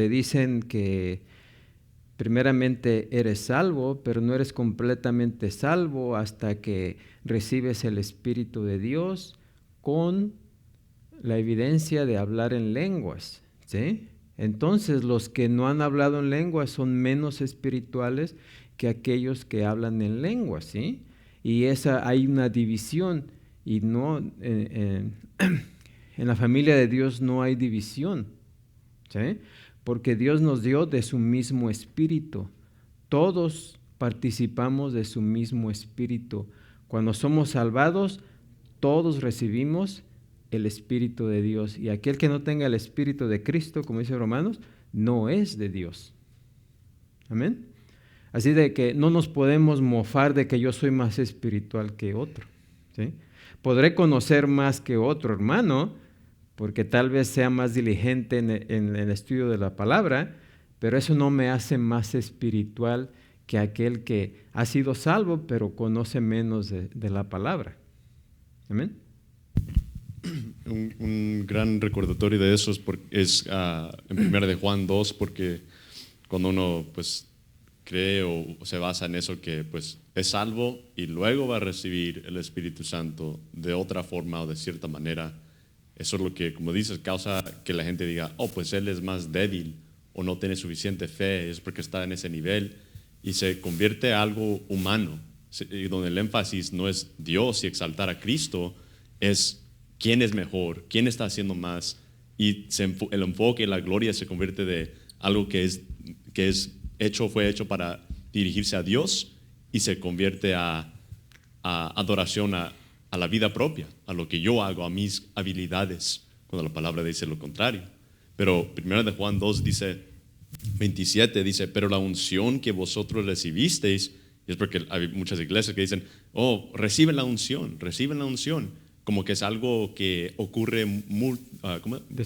dicen que primeramente eres salvo, pero no eres completamente salvo hasta que recibes el Espíritu de Dios con la evidencia de hablar en lenguas, ¿sí? Entonces los que no han hablado en lenguas son menos espirituales que aquellos que hablan en lenguas, ¿sí? Y hay una división, y no en la familia de Dios no hay división, ¿sí? Porque Dios nos dio de su mismo espíritu. Todos participamos de su mismo espíritu. Cuando somos salvados, todos recibimos el Espíritu de Dios. Y aquel que no tenga el Espíritu de Cristo, como dice Romanos, no es de Dios. Amén. Así de que no nos podemos mofar de que yo soy más espiritual que otro, ¿sí? Podré conocer más que otro hermano, porque tal vez sea más diligente en el estudio de la palabra, pero eso no me hace más espiritual que aquel que ha sido salvo, pero conoce menos de la palabra. Amén. Un gran recordatorio de eso es en 1 de Juan 2, porque cuando uno pues cree o se basa en eso, que pues es salvo y luego va a recibir el Espíritu Santo de otra forma o de cierta manera, eso es lo que, como dices, causa que la gente diga, oh, pues él es más débil o no tiene suficiente fe, es porque está en ese nivel, y se convierte en algo humano, donde el énfasis no es Dios y exaltar a Cristo, es quién es mejor, quién está haciendo más, y el enfoque y la gloria se convierte de algo que fue hecho para dirigirse a Dios, y se convierte a adoración a la vida propia, a lo que yo hago, a mis habilidades, cuando la palabra dice lo contrario. Pero 1 de Juan 2 dice, 27 dice, pero la unción que vosotros recibisteis, y es porque hay muchas iglesias que dicen, oh, reciben la unción, como que es algo que ocurre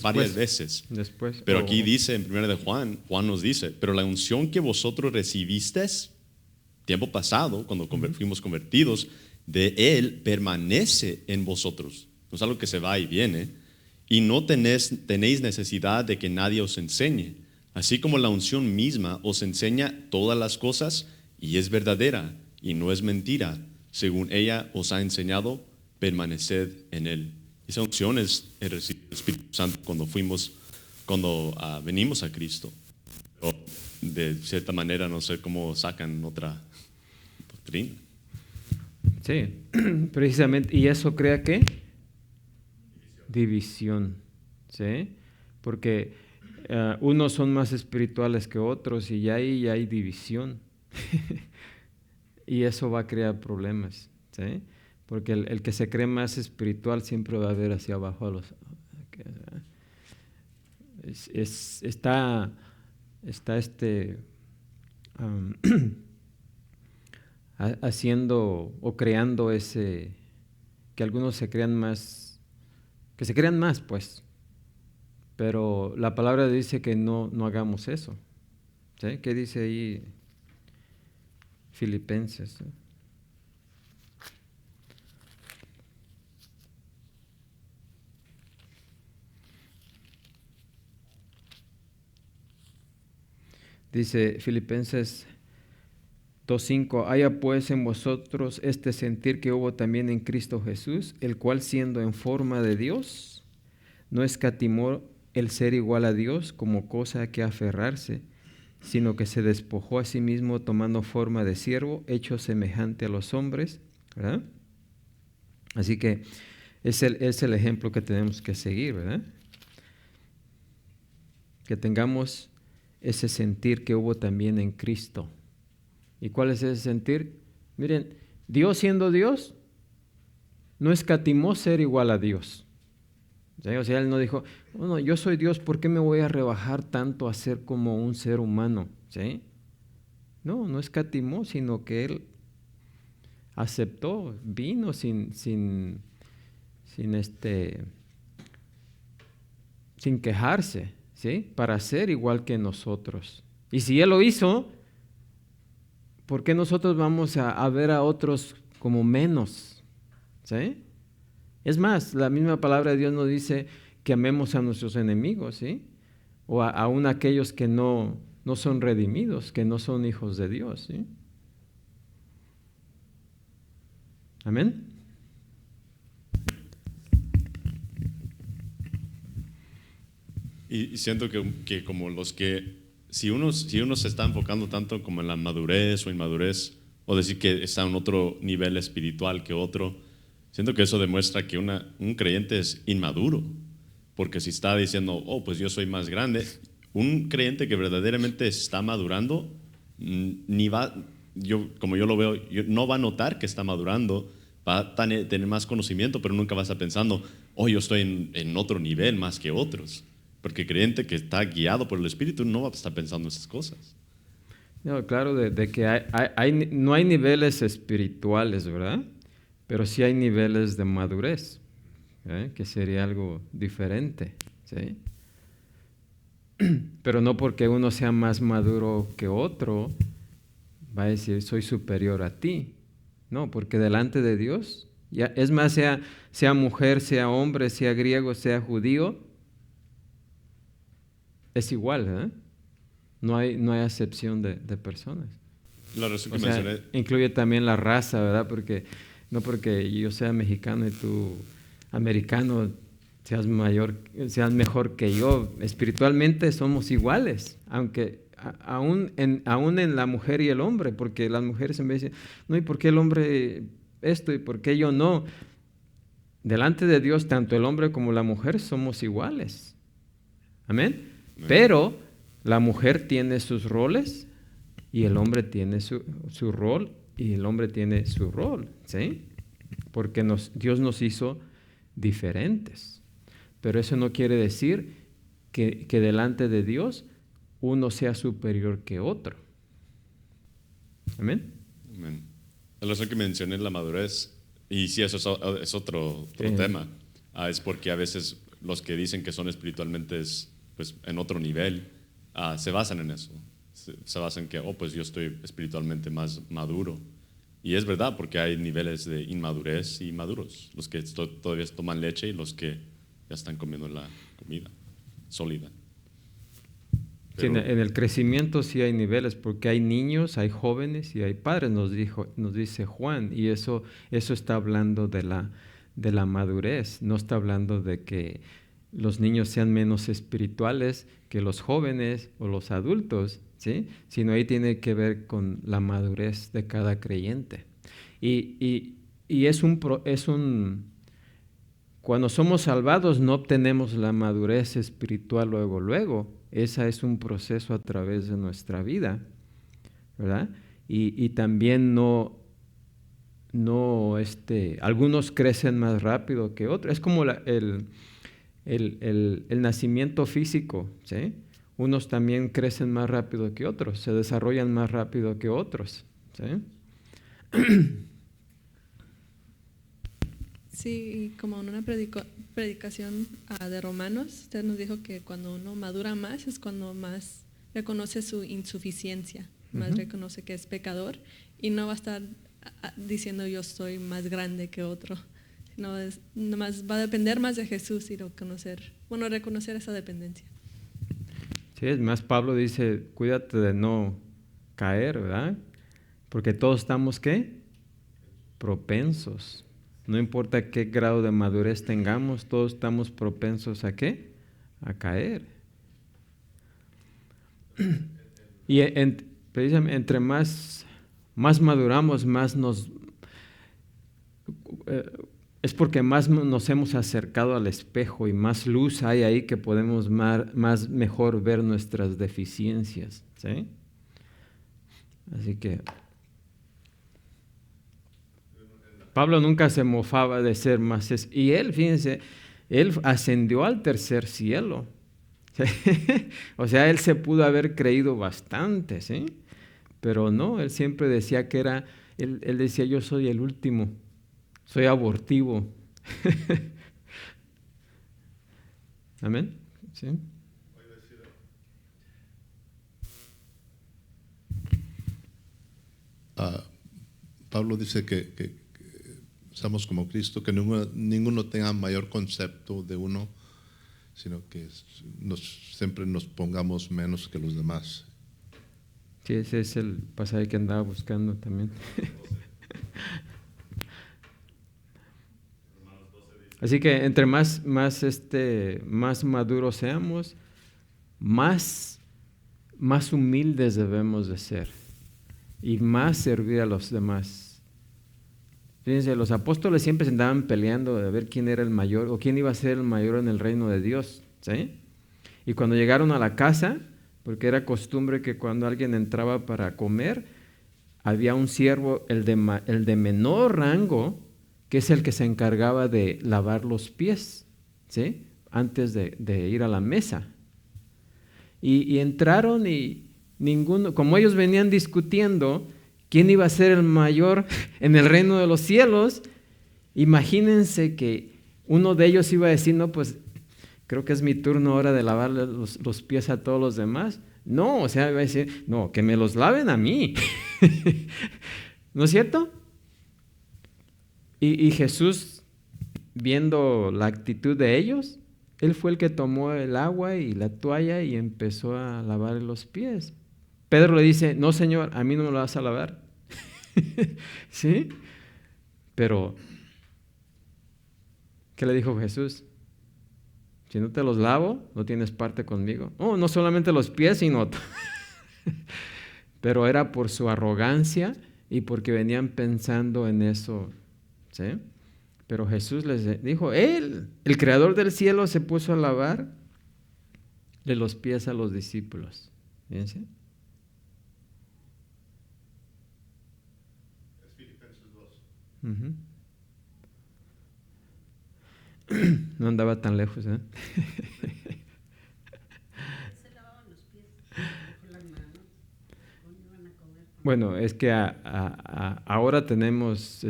varias veces. Después. Pero aquí dice en 1 de Juan nos dice, pero la unción que vosotros recibisteis, tiempo pasado, cuando fuimos convertidos, de Él permanece en vosotros. No es algo que se va y viene. Y no tenéis necesidad de que nadie os enseñe. Así como la unción misma os enseña todas las cosas y es verdadera y no es mentira, según ella os ha enseñado, permaneced en Él. Esa unción es el recibir el Espíritu Santo cuando venimos a Cristo. Pero de cierta manera no sé cómo sacan otra doctrina. Sí, precisamente, y eso crea ¿qué? División, ¿sí? Porque unos son más espirituales que otros y ahí hay división. Y eso va a crear problemas, ¿sí? Porque el que se cree más espiritual siempre va a ver hacia abajo a los... Está haciendo o creando ese, que algunos se crean más, pues, pero la palabra dice que no hagamos eso, ¿sí? ¿Qué dice ahí Filipenses? ¿Sí? Dice Filipenses 2:5, haya pues en vosotros este sentir que hubo también en Cristo Jesús, el cual siendo en forma de Dios, no escatimó el ser igual a Dios como cosa a que aferrarse, sino que se despojó a sí mismo tomando forma de siervo, hecho semejante a los hombres, ¿verdad? Así que es el ejemplo que tenemos que seguir, ¿verdad? Que tengamos ese sentir que hubo también en Cristo. ¿Y cuál es ese sentir? Miren, Dios siendo Dios, no escatimó ser igual a Dios. ¿Sí? O sea, Él no dijo, bueno, yo soy Dios, ¿por qué me voy a rebajar tanto a ser como un ser humano? ¿Sí? No escatimó, sino que Él aceptó, vino sin quejarse, ¿sí? Para ser igual que nosotros. Y si Él lo hizo, ¿por qué nosotros vamos a ver a otros como menos? ¿Sí? Es más, la misma palabra de Dios nos dice que amemos a nuestros enemigos, ¿sí? O aún aquellos que no son redimidos, que no son hijos de Dios, ¿sí? Amén. Y siento que como los que, si uno se está enfocando tanto como en la madurez o inmadurez, o decir que está en otro nivel espiritual que otro, siento que eso demuestra que un creyente es inmaduro, porque si está diciendo, oh, pues yo soy más grande, un creyente que verdaderamente está madurando, como yo lo veo, no va a notar que está madurando, va a tener más conocimiento, pero nunca va a estar pensando, oh, yo estoy en otro nivel más que otros. Porque el creyente que está guiado por el Espíritu no va a estar pensando esas cosas. No, claro, de que no hay niveles espirituales, ¿verdad? Pero sí hay niveles de madurez, que sería algo diferente, ¿sí? Pero no porque uno sea más maduro que otro, va a decir, soy superior a ti. No, porque delante de Dios, es más, sea mujer, sea hombre, sea griego, sea judío, es igual, ¿verdad? No hay acepción de personas. La razón que O sea, mencioné, incluye también la raza, ¿verdad? Porque no porque yo sea mexicano y tú americano seas mejor que yo. Espiritualmente somos iguales, aunque aún en la mujer y el hombre, porque las mujeres en vez de decir, no, ¿y por qué el hombre esto y por qué yo no? Delante de Dios, tanto el hombre como la mujer somos iguales. Amén. Pero la mujer tiene sus roles y el hombre tiene su rol y el hombre tiene su rol, ¿sí? Porque Dios nos hizo diferentes. Pero eso no quiere decir que delante de Dios uno sea superior que otro. ¿Amén? amén. La razón que mencioné la madurez, y sí, eso es otro Sí. tema, es porque a veces los que dicen que son espiritualmente pues, en otro nivel, se basan en eso. Se basan en que, oh, pues yo estoy espiritualmente más maduro. Y es verdad, porque hay niveles de inmadurez y maduros. Los que todavía toman leche y los que ya están comiendo la comida sólida. Sí, en el crecimiento sí hay niveles, porque hay niños, hay jóvenes y hay padres, nos dice Juan, y eso está hablando de la madurez, no está hablando de que los niños sean menos espirituales que los jóvenes o los adultos, ¿sí? Sino ahí tiene que ver con la madurez de cada creyente. Y cuando somos salvados no obtenemos la madurez espiritual luego. Esa es un proceso a través de nuestra vida, ¿verdad? Y también algunos crecen más rápido que otros. Es como el nacimiento físico, ¿sí? Unos también crecen más rápido que otros, se desarrollan más rápido que otros, ¿sí? Sí, como en una predicación de Romanos, usted nos dijo que cuando uno madura más es cuando más reconoce su insuficiencia, más reconoce que es pecador y no va a estar diciendo yo soy más grande que otro, sino nomás va a depender más de Jesús y reconocer esa dependencia. Sí, es más, Pablo dice, cuídate de no caer, ¿verdad? Porque todos estamos, ¿qué? Propensos. No importa qué grado de madurez tengamos, todos estamos propensos ¿a qué? A caer. Y precisamente entre más maduramos, más es porque más nos hemos acercado al espejo y más luz hay ahí que podemos mejor ver nuestras deficiencias, ¿sí? Así que Pablo nunca se mofaba de ser más. Y él, fíjense, él ascendió al tercer cielo. O sea, él se pudo haber creído bastante, ¿sí? Pero no, él siempre decía que él decía, yo soy el último, soy abortivo. Amén. ¿Sí? Pablo dice que seamos como Cristo, que ninguno tenga mayor concepto de uno, sino que siempre nos pongamos menos que los demás. Sí, ese es el pasaje que andaba buscando también. Así que entre más maduros seamos, más humildes debemos de ser y más servir a los demás. Fíjense, los apóstoles siempre se andaban peleando de ver quién era el mayor o quién iba a ser el mayor en el reino de Dios, ¿sí? Y cuando llegaron a la casa, porque era costumbre que cuando alguien entraba para comer, había un siervo, el de menor rango, que es el que se encargaba de lavar los pies, ¿sí? Antes de ir a la mesa. Y entraron y ninguno, como ellos venían discutiendo quién iba a ser el mayor en el reino de los cielos, imagínense que uno de ellos iba a decir, no, pues creo que es mi turno ahora de lavarle los pies a todos los demás. No, o sea, iba a decir, no, que me los laven a mí. ¿No es cierto? Y Jesús, viendo la actitud de ellos, él fue el que tomó el agua y la toalla y empezó a lavar los pies. Pedro le dice, no, Señor, a mí no me lo vas a lavar. ¿Sí? Pero, ¿qué le dijo Jesús? Si no te los lavo, no tienes parte conmigo. Oh, no solamente los pies, sino... Pero era por su arrogancia y porque venían pensando en eso, ¿sí? Pero Jesús les dijo, Él, el creador del cielo, se puso a lavarle los pies a los discípulos. Fíjense. Es Filipenses 2. No andaba tan lejos, ¿eh? Se lavaban los pies con las manos cuando iban a comer. Bueno, es que ahora tenemos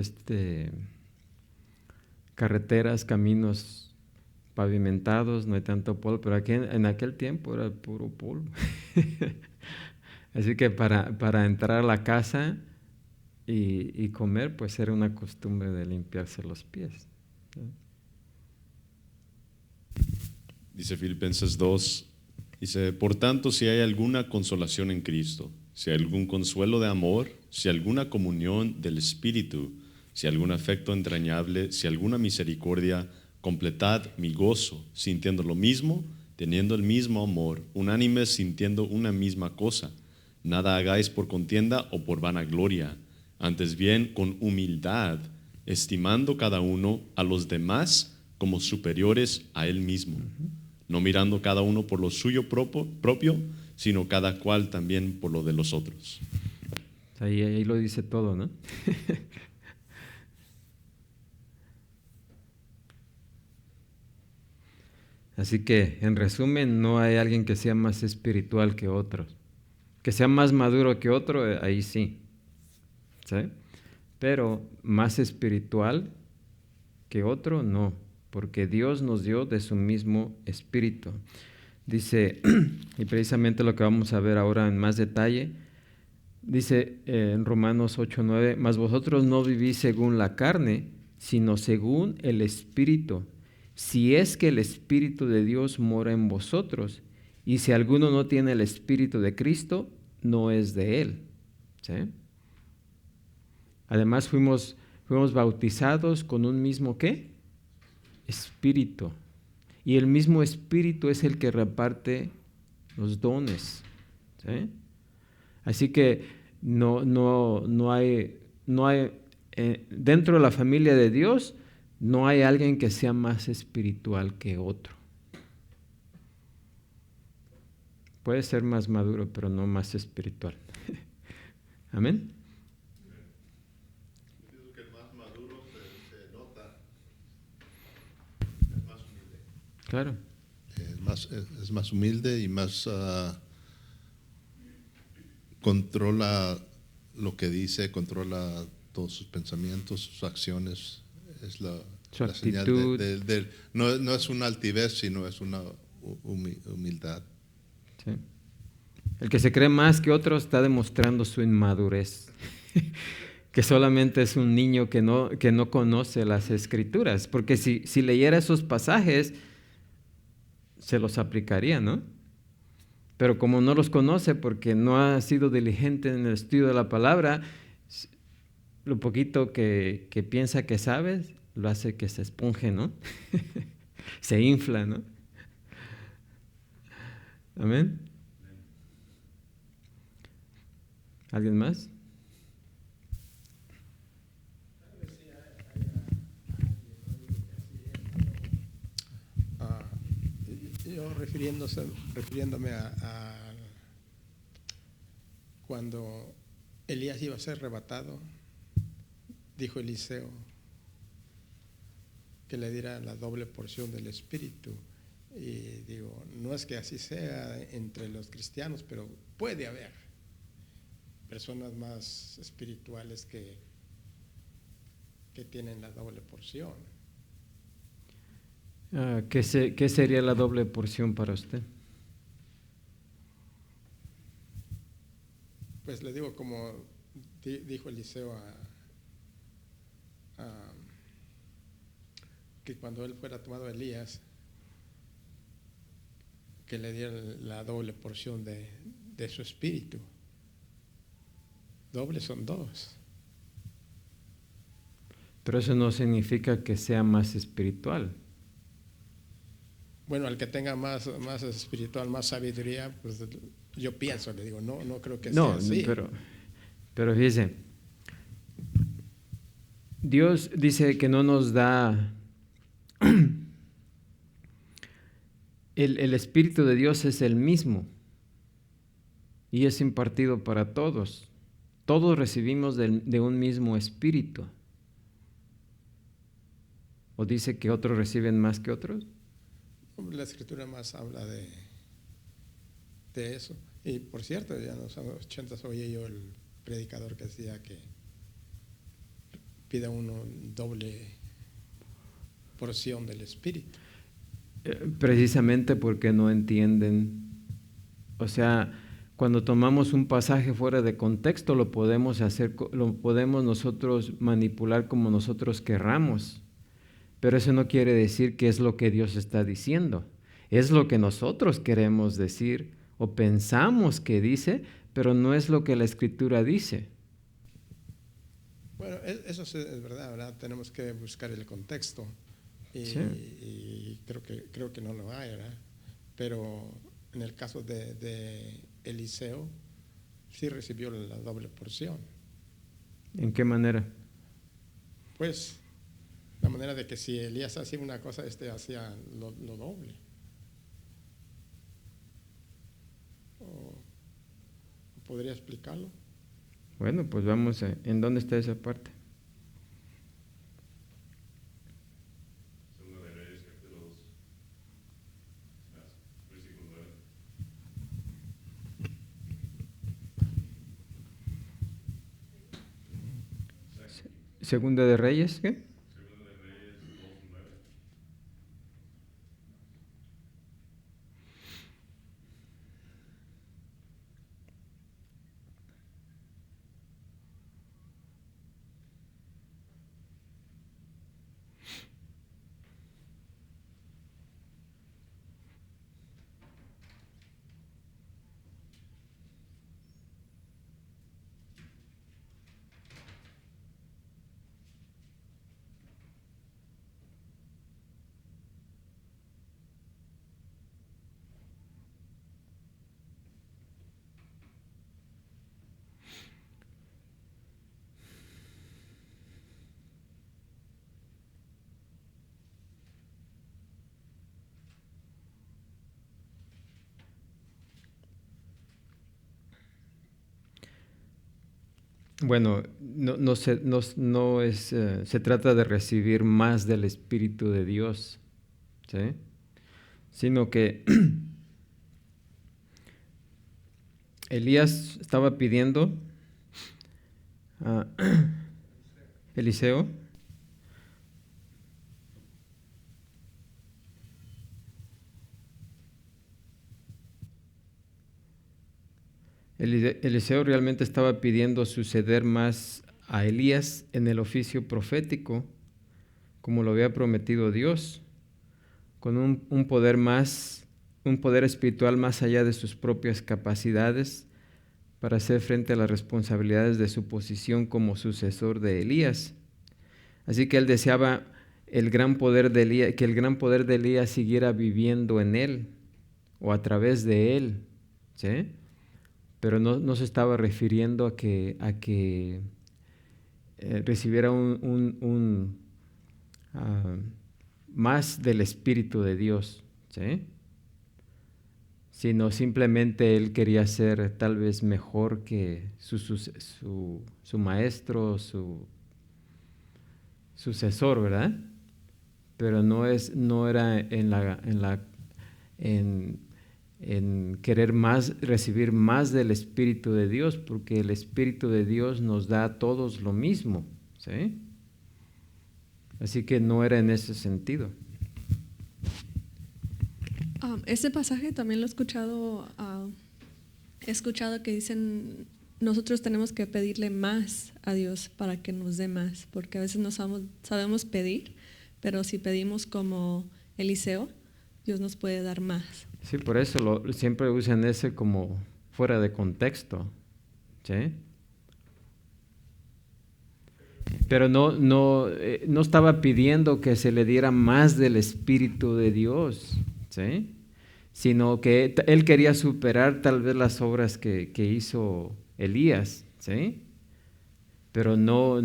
carreteras, caminos pavimentados, no hay tanto polvo, pero aquí en aquel tiempo era puro polvo. Así que para entrar a la casa y comer, pues era una costumbre de limpiarse los pies. Dice Filipenses 2, dice, por tanto, si hay alguna consolación en Cristo, si hay algún consuelo de amor, si alguna comunión del Espíritu, si algún afecto entrañable, si alguna misericordia, completad mi gozo, sintiendo lo mismo, teniendo el mismo amor, unánimes, sintiendo una misma cosa. Nada hagáis por contienda o por vanagloria, antes bien con humildad, estimando cada uno a los demás como superiores a él mismo, no mirando cada uno por lo suyo propio, sino cada cual también por lo de los otros. Ahí lo dice todo, ¿no? Así que, en resumen, no hay alguien que sea más espiritual que otro. Que sea más maduro que otro, ahí sí. ¿Sí? Pero más espiritual que otro, no. Porque Dios nos dio de su mismo espíritu. Dice, y precisamente lo que vamos a ver ahora en más detalle, dice en Romanos 8:9, mas vosotros no vivís según la carne, sino según el Espíritu, si es que el Espíritu de Dios mora en vosotros, y si alguno no tiene el Espíritu de Cristo, no es de él. ¿Sí? Además fuimos bautizados con un mismo ¿qué? Espíritu. Y el mismo Espíritu es el que reparte los dones. ¿Sí? Así que no hay dentro de la familia de Dios no hay alguien que sea más espiritual que otro. Puede ser más maduro, pero no más espiritual. Amén. Pienso que el más maduro se nota, es más humilde. Claro. Es más humilde y más controla lo que dice, controla todos sus pensamientos, sus acciones. Es Su la señal actitud. no es una altivez, sino es una humildad. Sí. El que se cree más que otros está demostrando su inmadurez, que solamente es un niño que no conoce las Escrituras, porque si leyera esos pasajes, se los aplicaría, ¿no? Pero como no los conoce porque no ha sido diligente en el estudio de la palabra, lo poquito que piensa que sabe, lo hace que se esponje, ¿no? Se infla, ¿no? Amén. ¿Alguien más? Yo refiriéndome a cuando Elías iba a ser arrebatado, dijo Eliseo que le diera la doble porción del Espíritu. Y digo, no es que así sea entre los cristianos, pero puede haber personas más espirituales que tienen la doble porción. ¿Qué sería la doble porción para usted? Pues le digo, como dijo Eliseo que cuando él fuera tomado a Elías, que le diera la doble porción de su espíritu. Doble son dos. Pero eso no significa que sea más espiritual. Bueno, al que tenga más espiritual, más sabiduría, pues yo pienso, le digo, no creo que No, sea así. pero fíjese, Dios dice que no nos da, el Espíritu de Dios es el mismo y es impartido para todos. Todos recibimos de un mismo Espíritu. ¿O dice que otros reciben más que otros? La Escritura más habla de eso. Y por cierto, ya en los años 80 oí yo el predicador que decía que pida uno doble porción del Espíritu. Precisamente porque no entienden. O sea, cuando tomamos un pasaje fuera de contexto, lo podemos nosotros manipular como nosotros querramos. Pero eso no quiere decir que es lo que Dios está diciendo. Es lo que nosotros queremos decir o pensamos que dice, pero no es lo que la Escritura dice. Bueno, eso es verdad. Tenemos que buscar el contexto y creo que no lo hay, ¿verdad? Pero en el caso de Eliseo, sí recibió la doble porción. ¿En qué manera? Pues la manera de que si Elías hacía una cosa, hacía lo doble. ¿Podría explicarlo? Bueno, pues vamos ¿en dónde está esa parte? Segunda de Reyes, capítulo 2, versículo 9. Segunda de Reyes, ¿qué? Segunda de Reyes 2:9. Bueno, se trata de recibir más del Espíritu de Dios, ¿sí? Sino que Elías estaba pidiendo a Eliseo. Eliseo realmente estaba pidiendo suceder más a Elías en el oficio profético, como lo había prometido Dios, con un poder espiritual más allá de sus propias capacidades para hacer frente a las responsabilidades de su posición como sucesor de Elías. Así que él deseaba que el gran poder de Elías siguiera viviendo en él o a través de él, ¿sí? Pero no se estaba refiriendo a que recibiera más del Espíritu de Dios, ¿sí? Sino simplemente él quería ser tal vez mejor que su maestro, su sucesor, ¿verdad? Pero no era en querer recibir más del Espíritu de Dios, porque el Espíritu de Dios nos da a todos lo mismo, ¿sí? Así que no era en ese sentido. Ese pasaje también lo he escuchado que dicen nosotros tenemos que pedirle más a Dios para que nos dé más, porque a veces no sabemos pedir, pero si pedimos como Eliseo, Dios nos puede dar más. Sí, por eso siempre usan ese como fuera de contexto, ¿sí? Pero no estaba pidiendo que se le diera más del Espíritu de Dios, ¿sí? Sino que él quería superar tal vez las obras que hizo Elías, ¿sí? Pero no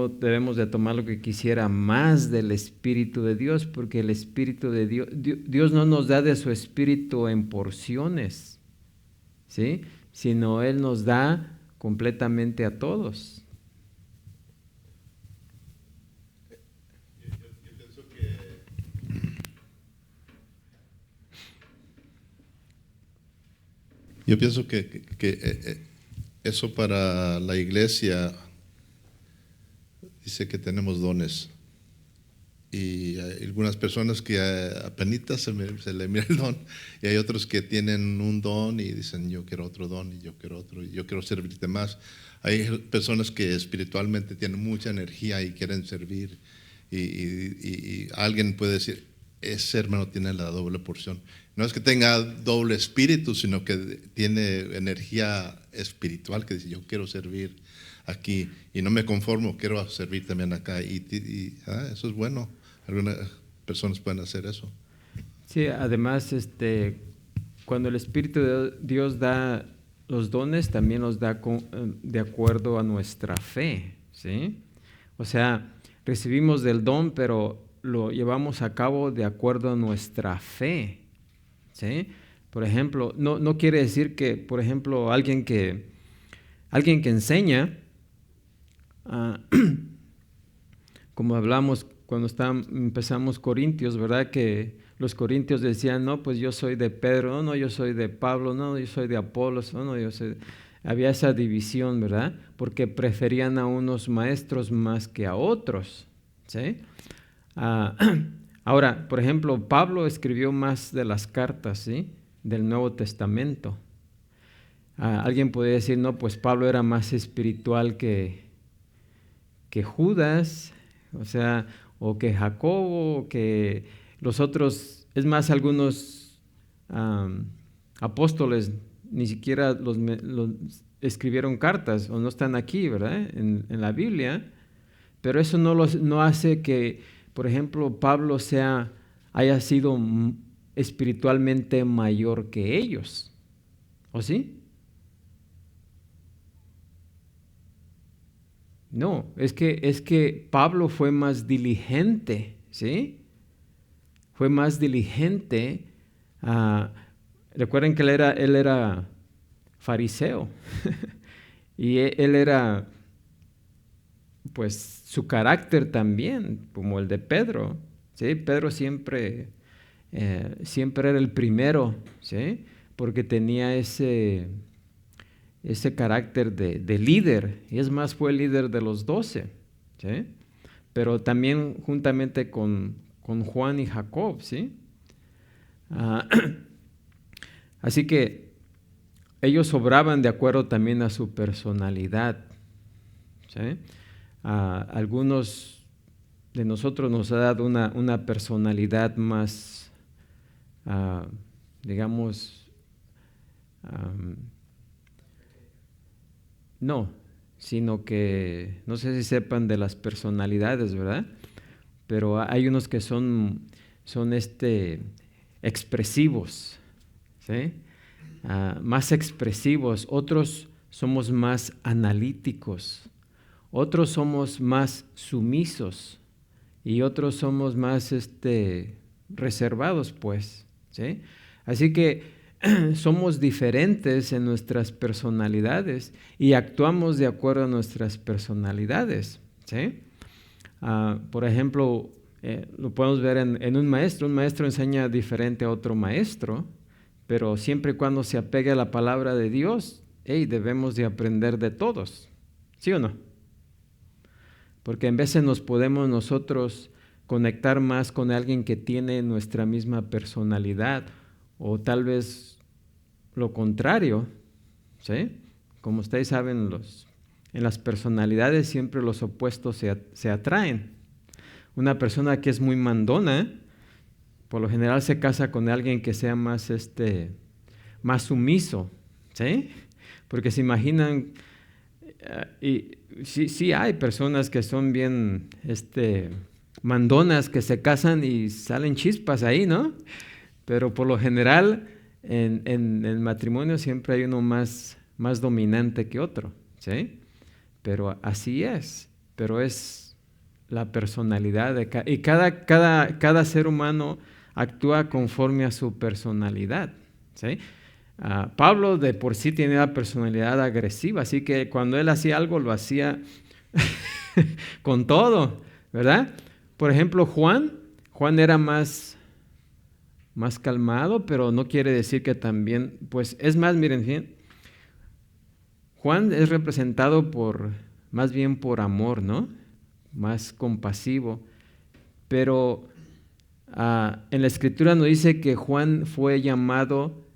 debemos de tomar lo que quisiera más del Espíritu de Dios, porque el Espíritu de Dios no nos da de su Espíritu en porciones, ¿sí? Sino Él nos da completamente a todos. Yo pienso que eso para la iglesia dice que tenemos dones. Y hay algunas personas que apenas se le mira el don, y hay otros que tienen un don y dicen yo quiero otro don, y yo quiero otro, y yo quiero servirte más. Hay personas que espiritualmente tienen mucha energía y quieren servir, y alguien puede decir, ese hermano tiene la doble porción. No es que tenga doble espíritu, sino que tiene energía espiritual, que dice yo quiero servir aquí y no me conformo, quiero servir también acá, eso es bueno. Algunas personas pueden hacer eso. Sí, además, cuando el Espíritu de Dios da los dones, también los da de acuerdo a nuestra fe, ¿sí? O sea, recibimos del don, pero lo llevamos a cabo de acuerdo a nuestra fe, ¿sí? Por ejemplo, no quiere decir que, por ejemplo, alguien que enseña, como hablamos cuando empezamos Corintios, ¿verdad? Que los corintios decían, no, pues yo soy de Pedro, no, yo soy de Pablo, no, yo soy de Apolos, no, yo soy... Había esa división, ¿verdad? Porque preferían a unos maestros más que a otros, ¿sí? Ahora, por ejemplo, Pablo escribió más de las cartas, ¿sí? Del Nuevo Testamento. Alguien podría decir, no, pues Pablo era más espiritual que Judas, o sea, o que Jacobo, o que los otros, es más, algunos apóstoles ni siquiera los escribieron cartas, o no están aquí, ¿verdad? En la Biblia, pero eso no hace que, por ejemplo, Pablo haya sido espiritualmente mayor que ellos, ¿o sí? No, es que Pablo fue más diligente, ¿sí? Fue más diligente. Recuerden que él era fariseo y él era, pues, su carácter también, como el de Pedro, ¿sí? Pedro siempre era el primero, ¿sí? porque tenía ese carácter de líder, y es más, fue el líder de los 12, ¿sí? Pero también juntamente con Juan y Jacob, ¿sí? Así que ellos obraban de acuerdo también a su personalidad, ¿sí? Algunos de nosotros nos ha dado una personalidad más, digamos, no, sino que, no sé si sepan de las personalidades, ¿verdad? Pero hay unos que son expresivos, ¿sí? Más expresivos, otros somos más analíticos, otros somos más sumisos y otros somos más reservados, pues, ¿sí? Así que somos diferentes en nuestras personalidades y actuamos de acuerdo a nuestras personalidades, ¿sí? Por ejemplo, lo podemos ver en un maestro. Un maestro enseña diferente a otro maestro, pero siempre y cuando se apegue a la palabra de Dios, debemos de aprender de todos, ¿sí o no? Porque en veces nos podemos nosotros conectar más con alguien que tiene nuestra misma personalidad, o tal vez lo contrario, ¿sí? Como ustedes saben, en las personalidades siempre los opuestos se atraen. Una persona que es muy mandona, por lo general se casa con alguien que sea más sumiso, ¿sí? Porque se imaginan, y sí hay personas que son bien mandonas, que se casan y salen chispas ahí, ¿no? Pero por lo general en el matrimonio siempre hay uno más dominante que otro, ¿sí? Pero así es, pero es la personalidad y cada ser humano actúa conforme a su personalidad, ¿sí? Pablo de por sí tiene la personalidad agresiva, así que cuando él hacía algo lo hacía con todo, ¿verdad? Por ejemplo, Juan era más calmado, pero no quiere decir que también, pues es más, miren, Juan es representado más bien por amor, ¿no? Más compasivo, pero en la Escritura nos dice que Juan fue llamado,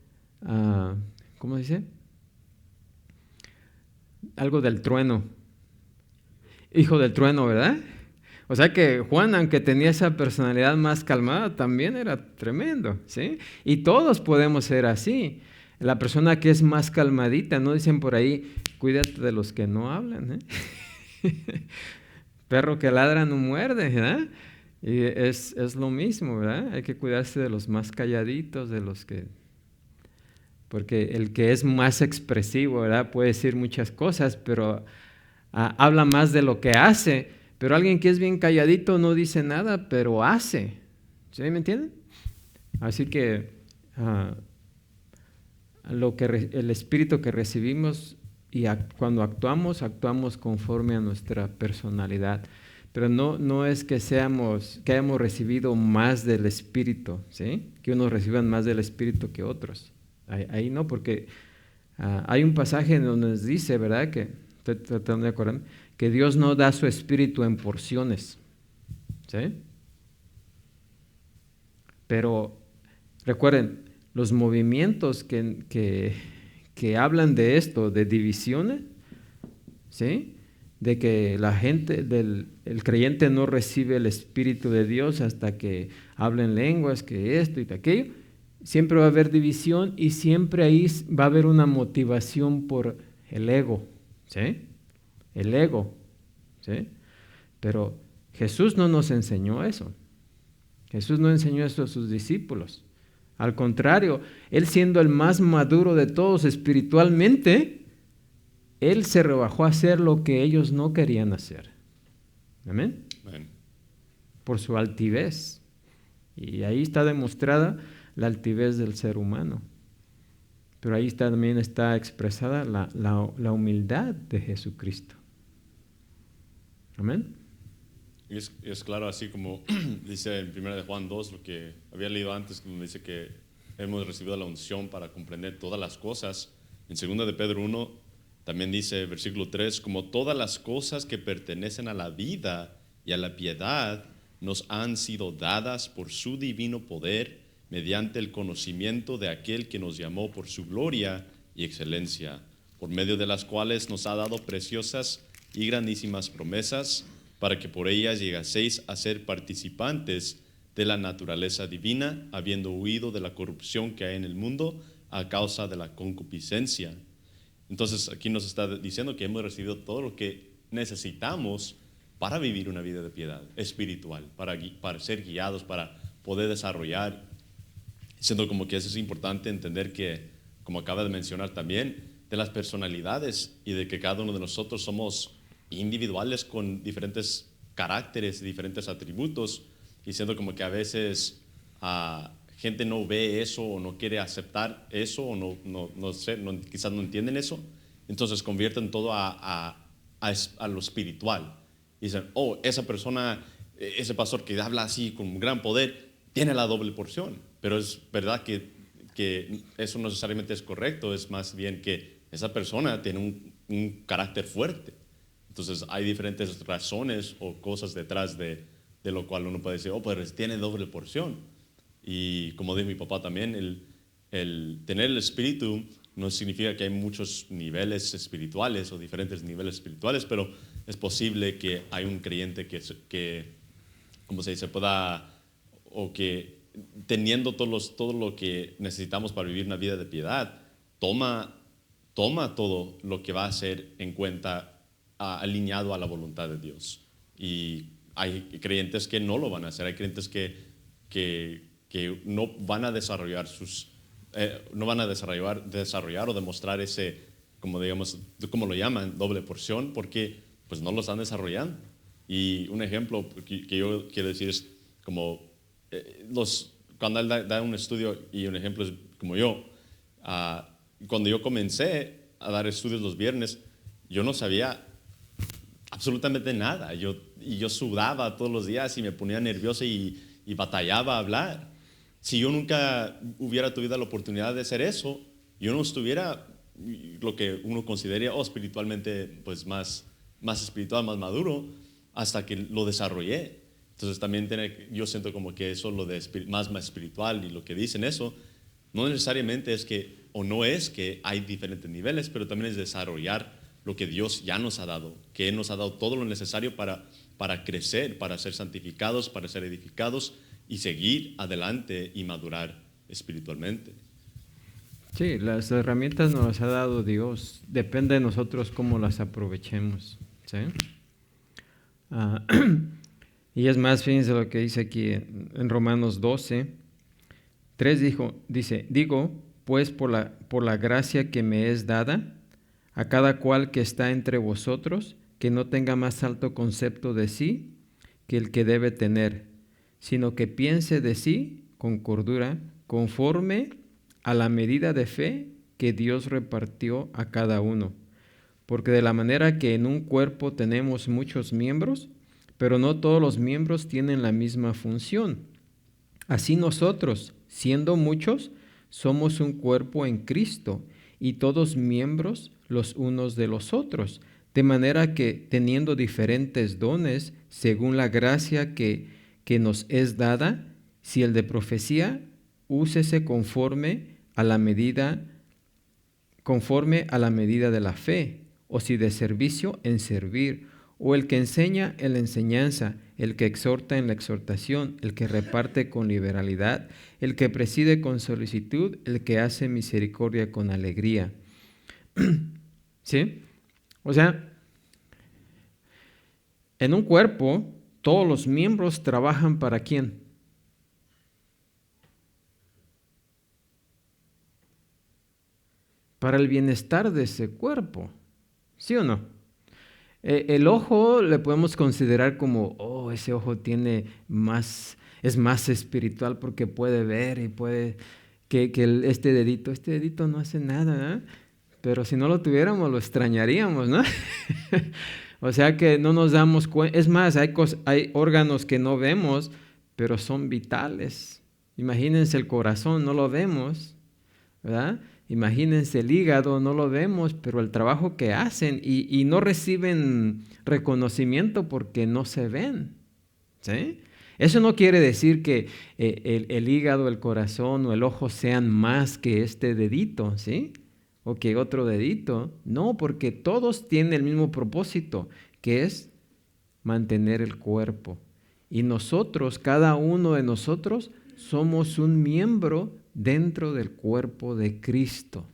¿cómo dice? Algo del trueno, hijo del trueno, ¿verdad? O sea que Juan, aunque tenía esa personalidad más calmada, también era tremendo, ¿sí? Y todos podemos ser así. La persona que es más calmadita, ¿no? Dicen por ahí, cuídate de los que no hablan, ¿eh? Perro que ladra no muerde, ¿verdad? Y es lo mismo, ¿verdad? Hay que cuidarse de los más calladitos, de los que... Porque el que es más expresivo, ¿verdad? Puede decir muchas cosas, pero habla más de lo que hace. Pero alguien que es bien calladito no dice nada, pero hace. ¿Sí me entienden? Así que el espíritu que recibimos y cuando actuamos conforme a nuestra personalidad. Pero no es que hayamos recibido más del espíritu, ¿sí? Que unos reciban más del espíritu que otros. Ahí no, porque hay un pasaje donde nos dice, ¿verdad? Que estoy tratando de acordarme, que Dios no da su espíritu en porciones, ¿sí? Pero recuerden, los movimientos que hablan de esto, de divisiones, ¿sí? De que la gente, el creyente no recibe el Espíritu de Dios hasta que hablen lenguas, que esto y aquello, siempre va a haber división y siempre ahí va a haber una motivación por el ego, ¿sí? El ego, ¿sí? Pero Jesús no nos enseñó eso. Jesús no enseñó eso a sus discípulos. Al contrario, Él siendo el más maduro de todos espiritualmente, Él se rebajó a hacer lo que ellos no querían hacer. ¿Amén? Amén. Por su altivez. Y ahí está demostrada la altivez del ser humano. Pero ahí también está expresada la humildad de Jesucristo. Amén. Y es claro, así como dice en 1 de Juan 2, lo que había leído antes, como dice que hemos recibido la unción para comprender todas las cosas. En 2 de Pedro 1 también dice, versículo 3, como todas las cosas que pertenecen a la vida y a la piedad nos han sido dadas por su divino poder mediante el conocimiento de aquel que nos llamó por su gloria y excelencia, por medio de las cuales nos ha dado preciosas y grandísimas promesas, para que por ellas llegaseis a ser participantes de la naturaleza divina, habiendo huido de la corrupción que hay en el mundo a causa de la concupiscencia. Entonces aquí nos está diciendo que hemos recibido todo lo que necesitamos para vivir una vida de piedad espiritual, para ser guiados, para poder desarrollar, siendo como que eso es importante entender que, como acaba de mencionar también, de las personalidades y de que cada uno de nosotros somos individuales con diferentes caracteres, diferentes atributos, y siendo como que a veces gente no ve eso o no quiere aceptar eso o no sé, quizás no entienden eso, entonces convierten todo a lo espiritual. Y dicen, oh, esa persona, ese pastor que habla así con gran poder, tiene la doble porción. Pero es verdad que eso no necesariamente es correcto, es más bien que esa persona tiene un carácter fuerte. Entonces hay diferentes razones o cosas detrás de lo cual uno puede decir, oh, pues tiene doble porción. Y como dijo mi papá también, el tener el espíritu no significa que hay muchos niveles espirituales o diferentes niveles espirituales, pero es posible que hay un creyente que como se dice, pueda, o que teniendo todo lo que necesitamos para vivir una vida de piedad, toma todo lo que va a ser en cuenta alineado a la voluntad de Dios. Y hay creyentes que no lo van a hacer, hay creyentes que no van a desarrollar desarrollar o demostrar ese, como digamos, como lo llaman, doble porción, porque pues no lo están desarrollando. Y un ejemplo que yo quiero decir es como cuando él da un estudio, y un ejemplo es como yo, cuando yo comencé a dar estudios los viernes, yo no sabía absolutamente nada. Yo sudaba todos los días y me ponía nervioso y batallaba a hablar. Si yo nunca hubiera tenido la oportunidad de hacer eso, yo no estuviera lo que uno consideraría espiritualmente pues más espiritual, más maduro, hasta que lo desarrollé. Entonces también yo siento como que eso, lo de más espiritual y lo que dicen eso, no necesariamente es que, o no es que hay diferentes niveles, pero también es desarrollar lo que Dios ya nos ha dado, que Él nos ha dado todo lo necesario para crecer, para ser santificados, para ser edificados y seguir adelante y madurar espiritualmente. Sí, las herramientas nos las ha dado Dios, depende de nosotros cómo las aprovechemos, ¿sí? Y es más, fíjense lo que dice aquí en Romanos 12, 3 dice, digo, pues por la gracia que me es dada, a cada cual que está entre vosotros, que no tenga más alto concepto de sí que el que debe tener, sino que piense de sí con cordura, conforme a la medida de fe que Dios repartió a cada uno. Porque de la manera que en un cuerpo tenemos muchos miembros, pero no todos los miembros tienen la misma función. Así nosotros, siendo muchos, somos un cuerpo en Cristo, y todos miembros los unos de los otros, de manera que, teniendo diferentes dones, según la gracia que nos es dada, si el de profecía, úsese conforme a la medida de la fe, o si de servicio, en servir, o el que enseña en la enseñanza, el que exhorta en la exhortación, el que reparte con liberalidad, el que preside con solicitud, el que hace misericordia con alegría. ¿Sí? O sea, en un cuerpo, todos los miembros trabajan ¿para quién? Para el bienestar de ese cuerpo, ¿sí o no? El ojo le podemos considerar como, ese ojo es más espiritual porque puede ver y puede, que este dedito no hace nada, ¿eh? Pero si no lo tuviéramos lo extrañaríamos, ¿no? O sea que no nos damos cuenta. Es más, hay órganos que no vemos, pero son vitales, Imagínense el corazón, no lo vemos, ¿verdad? Imagínense el hígado, no lo vemos, pero el trabajo que hacen y no reciben reconocimiento porque no se ven, ¿sí? Eso no quiere decir que el hígado, el corazón o el ojo sean más que este dedito, ¿sí? O que otro dedito. No, porque todos tienen el mismo propósito, que es mantener el cuerpo. Y nosotros, cada uno de nosotros, somos un miembro dentro del cuerpo de Cristo.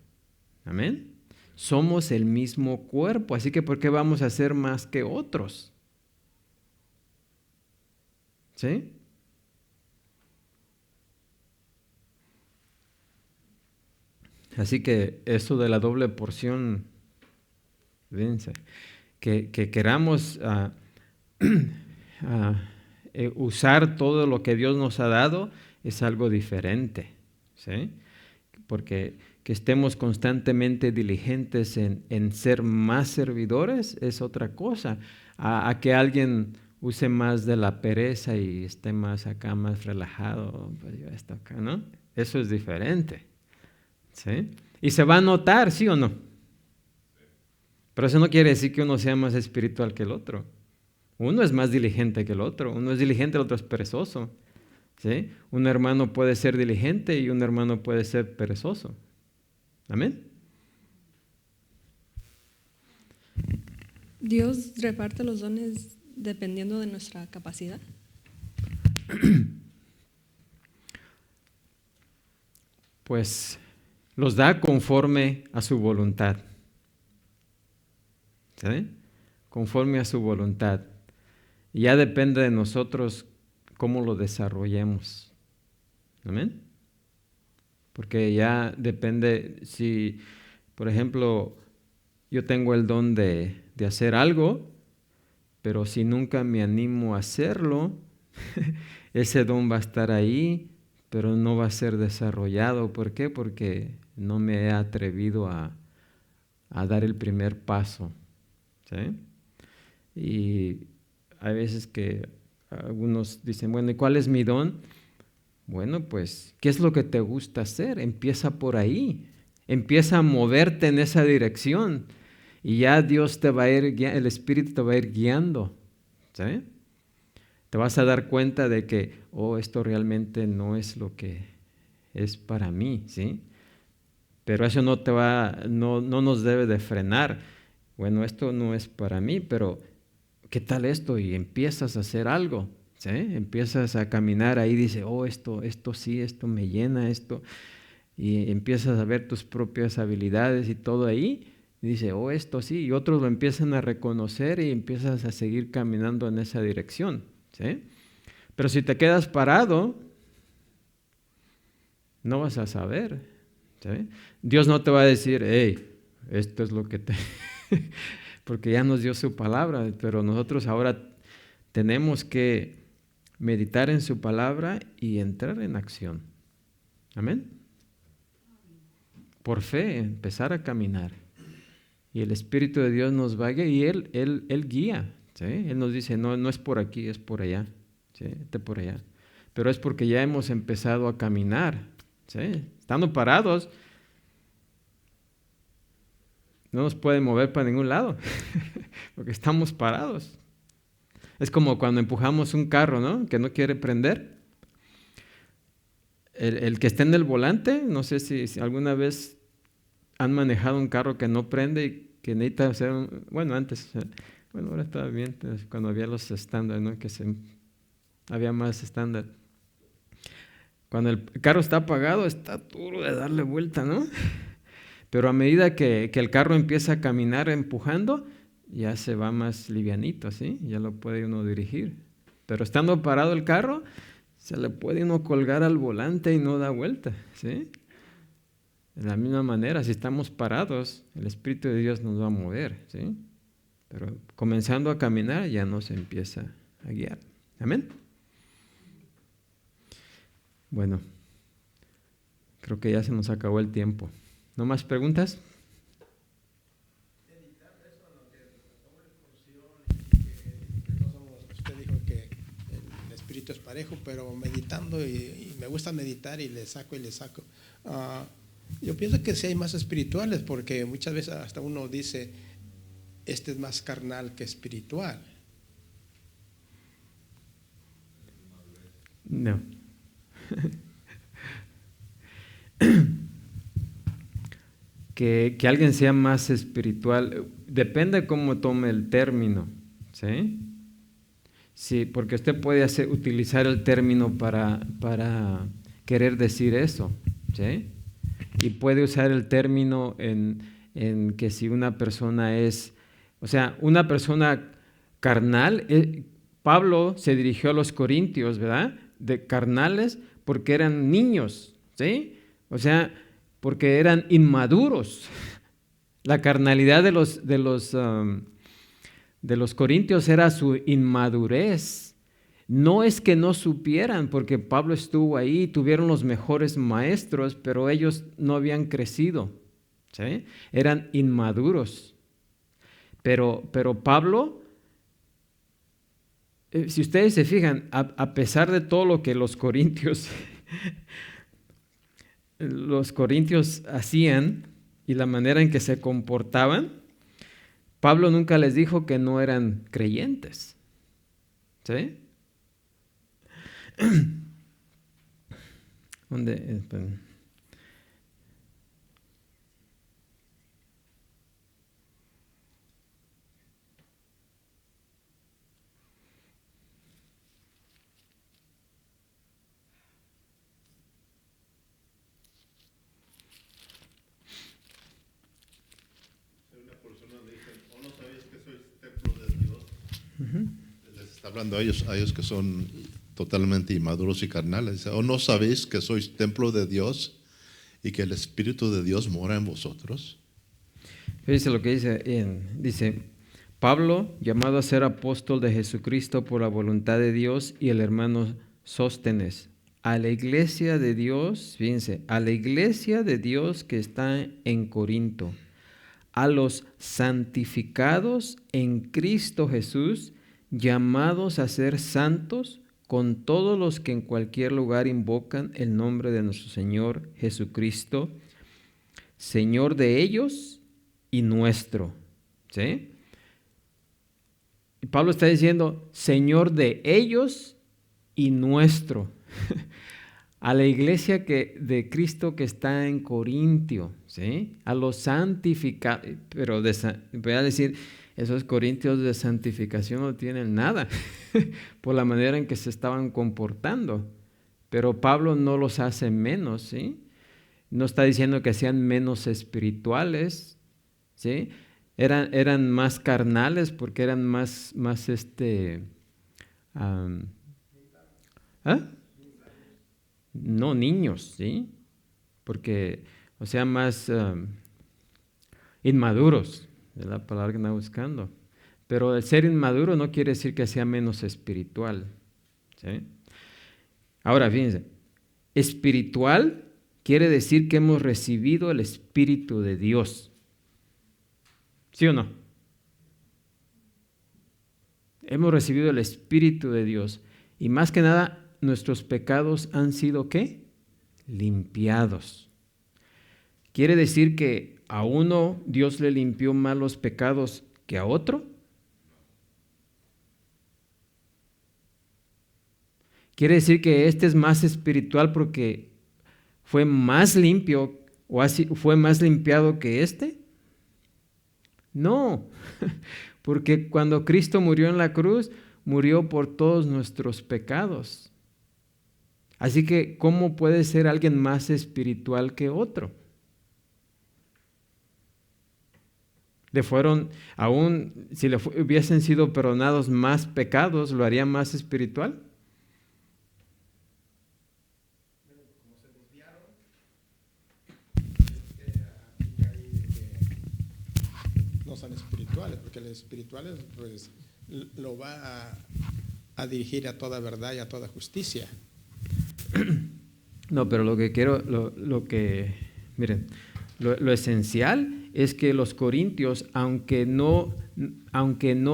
Amén. Somos el mismo cuerpo, así que ¿por qué vamos a ser más que otros? ¿Sí? Así que eso de la doble porción, fíjense, que queramos usar todo lo que Dios nos ha dado es algo diferente, ¿sí? Porque que estemos constantemente diligentes en ser más servidores es otra cosa, a que alguien use más de la pereza y esté más acá, más relajado, pues yo esto acá, ¿no? Eso es diferente, ¿sí? Y se va a notar, ¿sí o no? Pero eso no quiere decir que uno sea más espiritual que el otro. Uno es más diligente que el otro, uno es diligente, el otro es perezoso, ¿sí? Un hermano puede ser diligente y un hermano puede ser perezoso. Amén. ¿Dios reparte los dones dependiendo de nuestra capacidad? Pues los da conforme a su voluntad, ¿sí? Conforme a su voluntad. Y ya depende de nosotros cómo lo desarrollemos. Amén. Porque ya depende si, por ejemplo, yo tengo el don de hacer algo, pero si nunca me animo a hacerlo, ese don va a estar ahí, pero no va a ser desarrollado. ¿Por qué? Porque no me he atrevido a dar el primer paso, ¿sí? Y hay veces que algunos dicen, bueno, ¿y cuál es mi don? Bueno, pues, ¿qué es lo que te gusta hacer? Empieza por ahí, empieza a moverte en esa dirección y ya Dios te va a ir, el Espíritu te va a ir guiando, ¿sí? Te vas a dar cuenta de que, esto realmente no es lo que es para mí, ¿sí? Pero eso no nos debe de frenar. Bueno, esto no es para mí, pero ¿qué tal esto? Y empiezas a hacer algo, ¿sí? Empiezas a caminar ahí, dice, esto sí, esto me llena, esto. Y empiezas a ver tus propias habilidades y todo ahí. Y dice, esto sí. Y otros lo empiezan a reconocer y empiezas a seguir caminando en esa dirección, ¿sí? Pero si te quedas parado, no vas a saber, ¿sí? Dios no te va a decir, hey, esto es lo que te... porque ya nos dio su palabra, pero nosotros ahora tenemos que meditar en su palabra y entrar en acción. Amén. Por fe, empezar a caminar. Y el Espíritu de Dios nos va a guiar y Él guía, ¿sí? Él nos dice, no es por aquí, es por allá, ¿sí? Por allá. Pero es porque ya hemos empezado a caminar, ¿sí? Estando parados, no nos pueden mover para ningún lado, porque estamos parados. Es como cuando empujamos un carro, ¿no? Que no quiere prender. El que está en el volante, no sé si alguna vez han manejado un carro que no prende y que necesita hacer antes, ahora estaba bien, cuando había los estándares, ¿no? Había más estándar. Cuando el carro está apagado, está duro de darle vuelta, ¿no? Pero a medida que el carro empieza a caminar empujando, ya se va más livianito, ¿sí? Ya lo puede uno dirigir. Pero estando parado el carro, se le puede uno colgar al volante y no da vuelta, ¿sí? De la misma manera, si estamos parados, el Espíritu de Dios nos va a mover, ¿sí? Pero comenzando a caminar ya nos empieza a guiar. ¿Amén? Bueno, creo que ya se nos acabó el tiempo. ¿No más preguntas? Usted dijo que el espíritu es parejo, pero pero meditando y me gusta meditar y le saco. Yo pienso que sí hay más espirituales, porque muchas veces hasta uno dice, este es más carnal que espiritual. No. Que alguien sea más espiritual, depende cómo tome el término, ¿sí? Sí, porque usted puede utilizar el término para querer decir eso, ¿sí? Y puede usar el término en que si una persona es, o sea, una persona carnal, Pablo se dirigió a los corintios, ¿verdad? De carnales porque eran niños, ¿sí? O sea, porque eran inmaduros. La carnalidad de los corintios era su inmadurez. No es que no supieran, porque Pablo estuvo ahí, tuvieron los mejores maestros, pero ellos no habían crecido, ¿sí? Eran inmaduros. Pero Pablo, si ustedes se fijan, a pesar de todo lo que los corintios hacían y la manera en que se comportaban, Pablo nunca les dijo que no eran creyentes, ¿sí? ¿Dónde? Les está hablando a ellos que son totalmente inmaduros y carnales. Dice, ¿o no sabéis que sois templo de Dios y que el Espíritu de Dios mora en vosotros? Fíjense lo que dice Pablo, llamado a ser apóstol de Jesucristo por la voluntad de Dios, y el hermano Sóstenes, a la iglesia de Dios, fíjense, a la iglesia de Dios que está en Corinto, a los santificados en Cristo Jesús, llamados a ser santos, con todos los que en cualquier lugar invocan el nombre de nuestro Señor Jesucristo, Señor de ellos y nuestro. ¿Sí? Y Pablo está diciendo, Señor de ellos y nuestro. A la iglesia de Cristo que está en Corintio, ¿sí? A los santificados, pero voy a decir, esos corintios de santificación no tienen nada por la manera en que se estaban comportando, pero Pablo no los hace menos, ¿sí? No está diciendo que sean menos espirituales, ¿sí? Eran más carnales porque eran más no niños, ¿sí? Porque, o sea, más inmaduros, es la palabra que andaba buscando. Pero el ser inmaduro no quiere decir que sea menos espiritual, ¿sí? Ahora, fíjense, espiritual quiere decir que hemos recibido el Espíritu de Dios. ¿Sí o no? Hemos recibido el Espíritu de Dios. Y más que nada, nuestros pecados han sido, ¿qué? Limpiados. ¿Quiere decir que a uno Dios le limpió más los pecados que a otro? ¿Quiere decir que este es más espiritual porque fue más limpio o así, fue más limpiado que este? No, porque cuando Cristo murió en la cruz, murió por todos nuestros pecados. Así que, ¿cómo puede ser alguien más espiritual que otro? Aún si le hubiesen sido perdonados más pecados, ¿lo haría más espiritual? No son espirituales, porque los espirituales pues lo va a dirigir a toda verdad y a toda justicia. No, pero miren, lo esencial es que los corintios, aunque no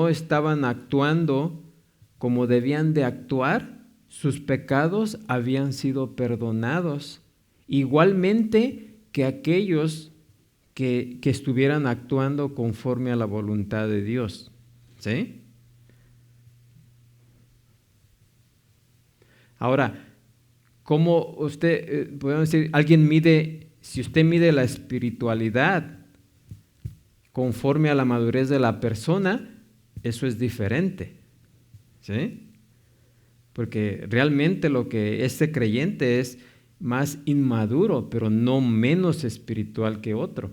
estaban actuando como debían de actuar, sus pecados habían sido perdonados, igualmente que aquellos que estuvieran actuando conforme a la voluntad de Dios. ¿Sí? Ahora, ¿cómo usted, podemos decir, si usted mide la espiritualidad conforme a la madurez de la persona, eso es diferente? ¿Sí? Porque realmente lo que este creyente es más inmaduro, pero no menos espiritual que otro.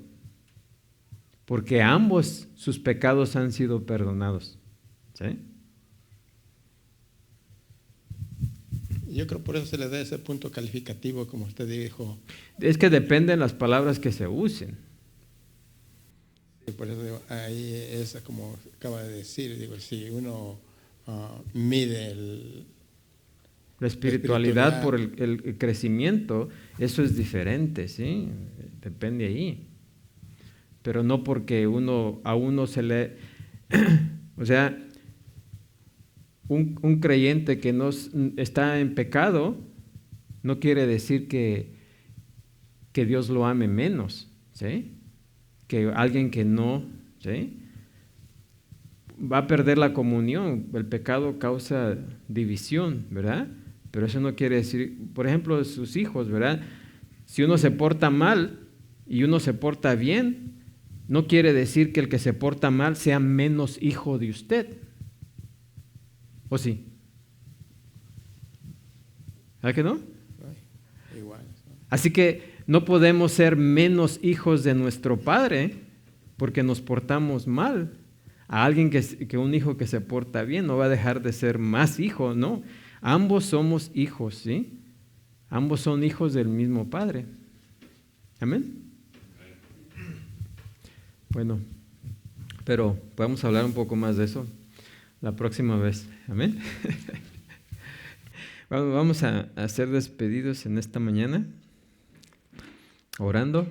Porque ambos sus pecados han sido perdonados. ¿Sí? Yo creo por eso se le da ese punto calificativo, como usted dijo. Es que dependen las palabras que se usen. Y por eso digo, ahí es como acaba de decir, digo, si uno mide la espiritualidad por el crecimiento, eso es diferente, ¿sí? Depende ahí. Pero no porque a uno se le... o sea, un creyente que no está en pecado no quiere decir que Dios lo ame menos, ¿sí? Que alguien que no, ¿sí? Va a perder la comunión. El pecado causa división, ¿verdad? Pero eso no quiere decir, por ejemplo, sus hijos, ¿verdad? Si uno se porta mal y uno se porta bien, no quiere decir que el que se porta mal sea menos hijo de usted. ¿O sí? ¿Verdad que no? Igual. Así que no podemos ser menos hijos de nuestro Padre porque nos portamos mal. A alguien que un hijo que se porta bien no va a dejar de ser más hijo, ¿no? Ambos somos hijos, ¿sí? Ambos son hijos del mismo Padre. ¿Amén? Bueno, pero podemos hablar un poco más de eso la próxima vez. Amén. Vamos a ser despedidos en esta mañana, orando.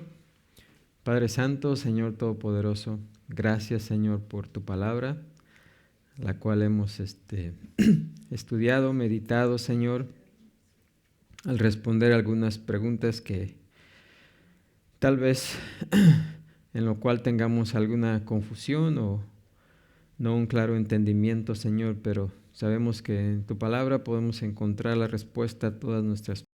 Padre Santo, Señor Todopoderoso, gracias, Señor, por tu palabra, la cual hemos estudiado, meditado, Señor, al responder algunas preguntas que tal vez en lo cual tengamos alguna confusión o no un claro entendimiento, Señor, pero sabemos que en tu palabra podemos encontrar la respuesta a todas nuestras